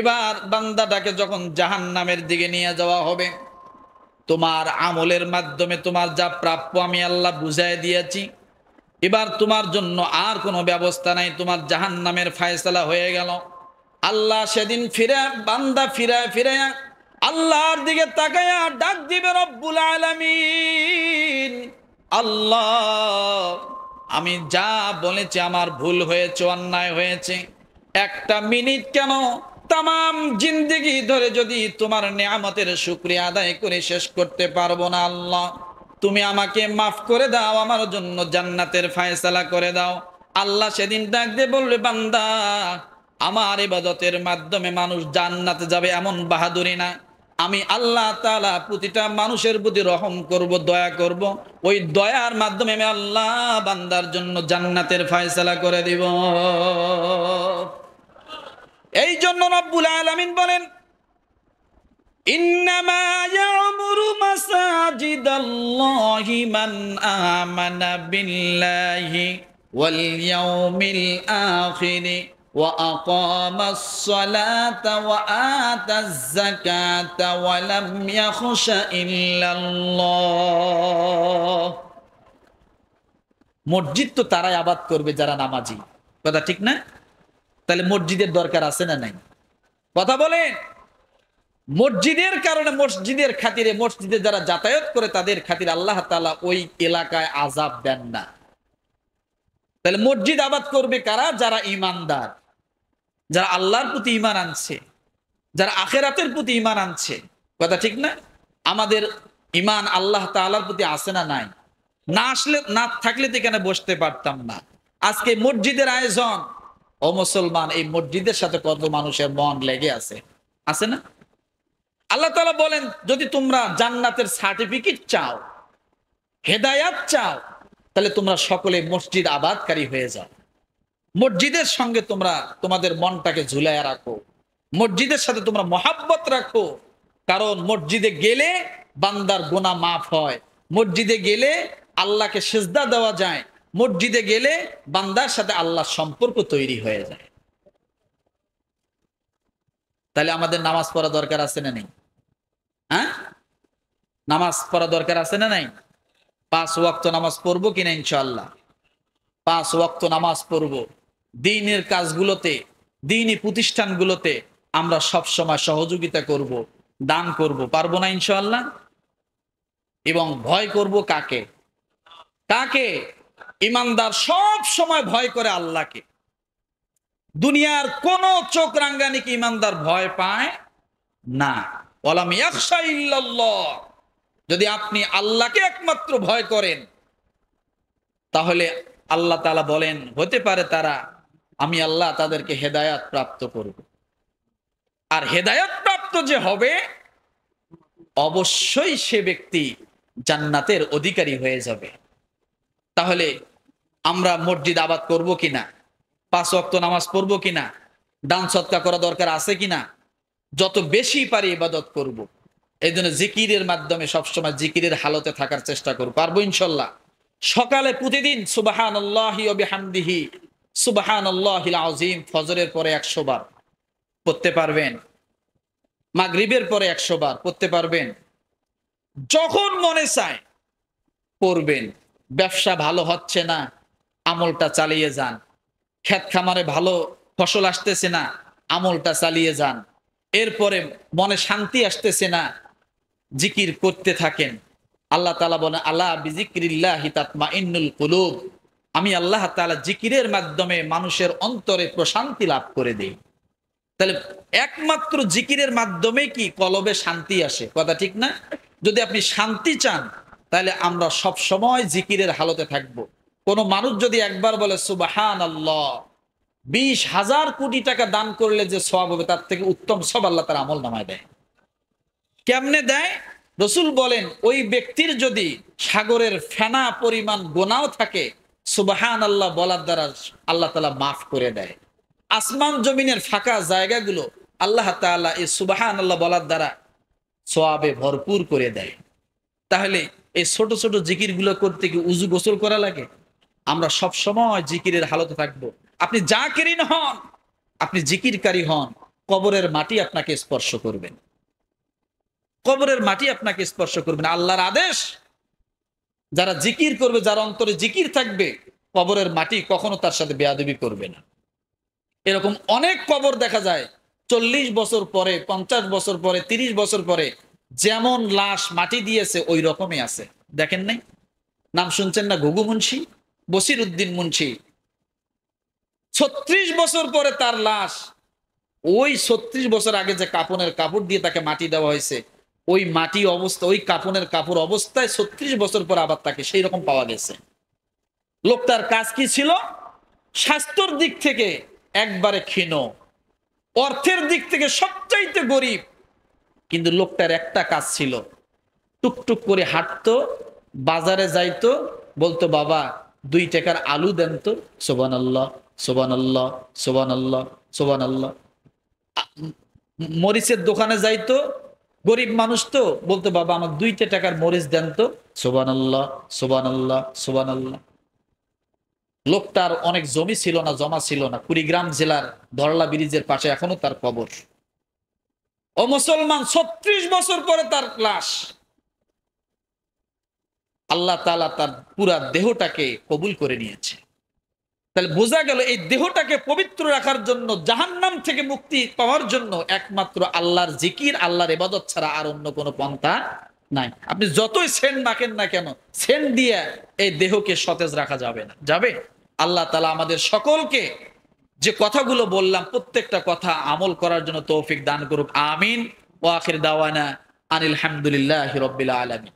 এবার বান্দাটাকে যখন জাহান্নামের দিকে নিয়ে যাওয়া হবে, তোমার আমলের মাধ্যমে তোমার যা প্রাপ্য আমি আল্লাহ বুঝাই দিয়েছি। এবার তোমার জন্য আর কোনো ব্যবস্থা নাই, তোমার জাহান্নামের ফায়সালা হয়ে গেল। আল্লাহ সেদিন বান্দা ফিরায় আল্লাহর দিকে তাকায়া ডাক দিবে, রব্বুল আলামিন, আল্লাহ, আমি যা বলেছি আমার ভুল হয়েছে, অন্যায় হয়েছে, 1 মিনিট কেন তামাম জিন্দেগি ধরে যদি তোমার নিয়ামতের শুকরিয়া আদায় করে শেষ করতে পারবো না, আল্লাহ তুমি আমাকে মাফ করে দাও, আমার জন্য জান্নাতের ফায়সালা করে দাও। আল্লাহ সেদিন ডাক দিয়ে বলবে, বান্দা, আমার ইবাদতের মাধ্যমে মানুষ জান্নাতে যাবে এমন বাহাদুরি না। আমি আল্লাহ তাআলা প্রতিটা মানুষের প্রতি রহম করব, দয়া করব, ওই দয়ার মাধ্যমে আমি আল্লাহ বান্দার জন্য জান্নাতের ফায়সালা করে দিব। এই জন্য রব্বুল আলামিন বলেন, ইন্নামা ইয়ামুরু মাসাজিদাল্লাহি মান আমানা বিল্লাহি ওয়াল ইয়াউমিল আখির ওয়া আকামাস সালাতা ওয়া আতাজ যাকাতা ওয়া লাম ইয়াখশা ইল্লাল্লাহ। মসজিদ তো তারাই আবাদ করবে যারা নামাজি, কথা ঠিক না? তাহলে মসজিদের দরকার আছে না নাই? কথা বলেন। মসজিদের কারণে, মসজিদের খাতিরে, মসজিদে যারা যাতায়াত করে তাদের খাতিরে আল্লাহ তাআলা ওই এলাকায় আযাব দেন না। তাহলে মসজিদ আবাদ করবে কারা? যারা ঈমানদার, যারা আল্লাহর প্রতি ঈমান আনছে, যারা আখিরাতের প্রতি ঈমান আনছে, কথা ঠিক না? আমাদের ঈমান আল্লাহ তাআলার প্রতি আছে না নাই? না আসলে, না থাকলে তো এখানে বসতে পারতাম না। আজকে মসজিদের আয়োজন, ও মুসলমান, এই মসজিদের সাথে কত মানুষের মন লেগে আছে, আছে না? আল্লাহ তাআলা বলেন, যদি তোমরা জান্নাতের সার্টিফিকেট চাও, হেদায়াত চাও, তাহলে তোমরা সকলে মসজিদ আবাদকারী হয়ে যাও। মসজিদের সঙ্গে তোমরা তোমাদের মনটাকে ঝুলাইয়া রাখো, মসজিদের সাথে তোমরা মহাব্বত রাখো, কারণ মসজিদে গেলে বান্দার গুনাহ মাফ হয়, মসজিদে গেলে আল্লাহকে সিজদা দেওয়া যায়, মসজিদে গেলে বান্দার সাথে আল্লাহর সম্পর্ক তৈরি হয়ে যায়। তাহলে আমাদের নামাজ পড়া দরকার আছে না নেই? হ্যাঁ, নামাজ পড়া দরকার আছে না নাই? 5 ওয়াক্ত নামাজ পড়বো কিনা? ইনশাআল্লাহ 5 ওয়াক্ত নামাজ পড়বো। দ্বীনের কাজগুলোতে, দ্বীনি প্রতিষ্ঠানগুলোতে আমরা সব সময় সহযোগিতা করব, দান করব, পারবো না ইনশাআল্লাহ? এবং ভয় করব কাকে? কাকে? ইমানদার সব সময় ভয় করে আল্লাহকে। দুনিয়ার কোন চোখ রাঙ্গানিকে ইমানদার ভয় পায় না। ওয়ালাম ইয়াখশা ইল্লাল্লাহ। যদি আপনি আল্লাহকে একমাত্র ভয় করেন, তাহলে আল্লাহ তাআলা বলেন হতে পারে তারা, আমি আল্লাহ তাদেরকে হেদায়াত প্রাপ্ত করব। আর হেদায়াত প্রাপ্ত যে হবে, অবশ্যই সে ব্যক্তি জান্নাতের অধিকারী হয়ে যাবে। তাহলে আমরা মসজিদ আবাদ করব কিনা, 5 ওয়াক্ত নামাজ পড়বো কিনা, দান সদকা করা দরকার আছে কিনা, যত বেশি পারি ইবাদত করব। এই জন্য জিকিরের মাধ্যমে সবসময় জিকিরের হালতে থাকার চেষ্টা করব, পারবো ইনশাল্লাহ। সকালে প্রতিদিন সুবহানাল্লাহি ওয়া বিহামদিহি সুবহানাল্লাহিল আযীম ফজরের পরে 100 বার পড়তে পারবেন, মাগরিবের পরে 100 বার পড়তে পারবেন, যখন মনে চায় পড়বেন। ব্যবসা ভালো হচ্ছে না, আমলটা চালিয়ে যান। ক্ষেত খামারে ভালো ফসল আসতেছে না, আমলটা চালিয়ে যান। এরপরে মনে শান্তি আসতেছে না, জিকির করতে থাকেন। আল্লাহ তাআলা বলেন আলা বিযিকরিল্লাহি তাতমাইন্নুল কুলুব। আমি আল্লাহ তাআলা জিকিরের মাধ্যমে মানুষের অন্তরে প্রশান্তি লাভ করে দেই। তাহলে একমাত্র জিকিরের মাধ্যমে কি কলবে শান্তি আসে, কথা ঠিক না? যদি আপনি শান্তি চান, তাহলে আমরা সব সময় জিকিরের হালতে থাকব। কোন মানুষ যদি একবার বলে সুবহানাল্লাহ, 20,000 কোটি টাকা দান করলে যে সওয়াব হবে, তার থেকে উত্তম সওয়াব আল্লাহ তার আমল নামায় দেয়। কেমনে দেয়? রাসূল বলেন ওই ব্যক্তির যদি সাগরের ফেনা পরিমাণ গুনাহ থাকে, সুবহানাল্লাহ বলার দ্বারা আল্লাহ তাআলা মাফ করে দেয়। আসমান জমিনের ফাঁকা জায়গাগুলো আল্লাহ তাআলা এই সুবহানাল্লাহ বলার দ্বারা সওয়াবে ভরপুর করে দেয়। তাহলে এই ছোট ছোট জিকিরগুলো করতে কি উযু গোসল করা লাগে? আমরা সব সময় জিকিরের হালতে থাকবো। আপনি জাকিরিন হন, আপনি জিকিরকারী হন, কবরের মাটি আপনাকে স্পর্শ করবেন, কবরের মাটি আপনাকে স্পর্শ করবেন। আল্লাহর আদেশ, যারা জিকির করবে, যার অন্তরে জিকির থাকবে, কবরের মাটি কখনো তার সাথে বেয়াদবি করবে না। এরকম অনেক কবর দেখা যায় 40 বছর পরে, 50 বছর পরে, 30 বছর পরে যেমন লাশ মাটি দিয়েছে ওই রকমই আছে। দেখেন নাই? নাম শুনছেন না? ঘুঘু মুন্সি, বসির উদ্দিন মুন্সি। 36 বছর পরে তার লাশ, ওই 36 বছর আগে যে কাপনের কাপড় দিয়ে তাকে মাটি দেওয়া হয়েছে, ওই মাটি অবস্থা, ওই কাপনের কাপড় অবস্থায় 36 বছর পর আবার তাকে সেই রকম পাওয়া গেছে। লোকটার কাজ কি ছিল? স্বাস্থ্যের দিক থেকে একবারে ক্ষীণ, অর্থের দিক থেকে সবচাইতে গরিব, কিন্তু লোকটার একটা কাজ ছিল, টুকটুক করে হাঁটতো, বাজারে যাইতো, বলতো বাবা 2 টাকার আলু দেন তো, সুবহানাল্লাহ সুবহানাল্লাহ সুবহানাল্লাহ সুবহানাল্লাহ। মরিচের দোকানে যাইতো, গরিব মানুষ তো, বলতো বাবা আমার 2 টাকার মরিচ দেন তো, সুবহানাল্লাহ সুবহানাল্লাহ সুবহানাল্লাহ। লোকটার অনেক জমি ছিল না, জমা ছিল না। কুড়িগ্রাম জেলার ধরলা ব্রিজের পাশে এখনো তার কবর। ও মুসলমান, 36 বছর পরে তার লাশ। আল্লাহ তাআলা তার পুরা দেহটাকে কবুল করে নিয়েছে। তাহলে বোঝা গেল এই দেহটাকে পবিত্র রাখার জন্য, জাহান্নাম থেকে মুক্তি পাওয়ার জন্য একমাত্র আল্লাহর জিকির, আল্লাহর ইবাদত ছাড়া আর অন্য কোনো পন্থা নাই। আপনি যতই সেন্ট মাখেন না কেন, সেন্ট দিয়ে এই দেহকে সতেজ রাখা যাবে না। যাবে? আল্লাহ তাআলা আমাদের সকলকে যে কথাগুলো বললাম প্রত্যেকটা কথা আমল করার জন্য তৌফিক দান করুক। আমিন। ওয়া আখির দাওয়ানা আনিল হামদুলিল্লাহি রাব্বিল আলামিন।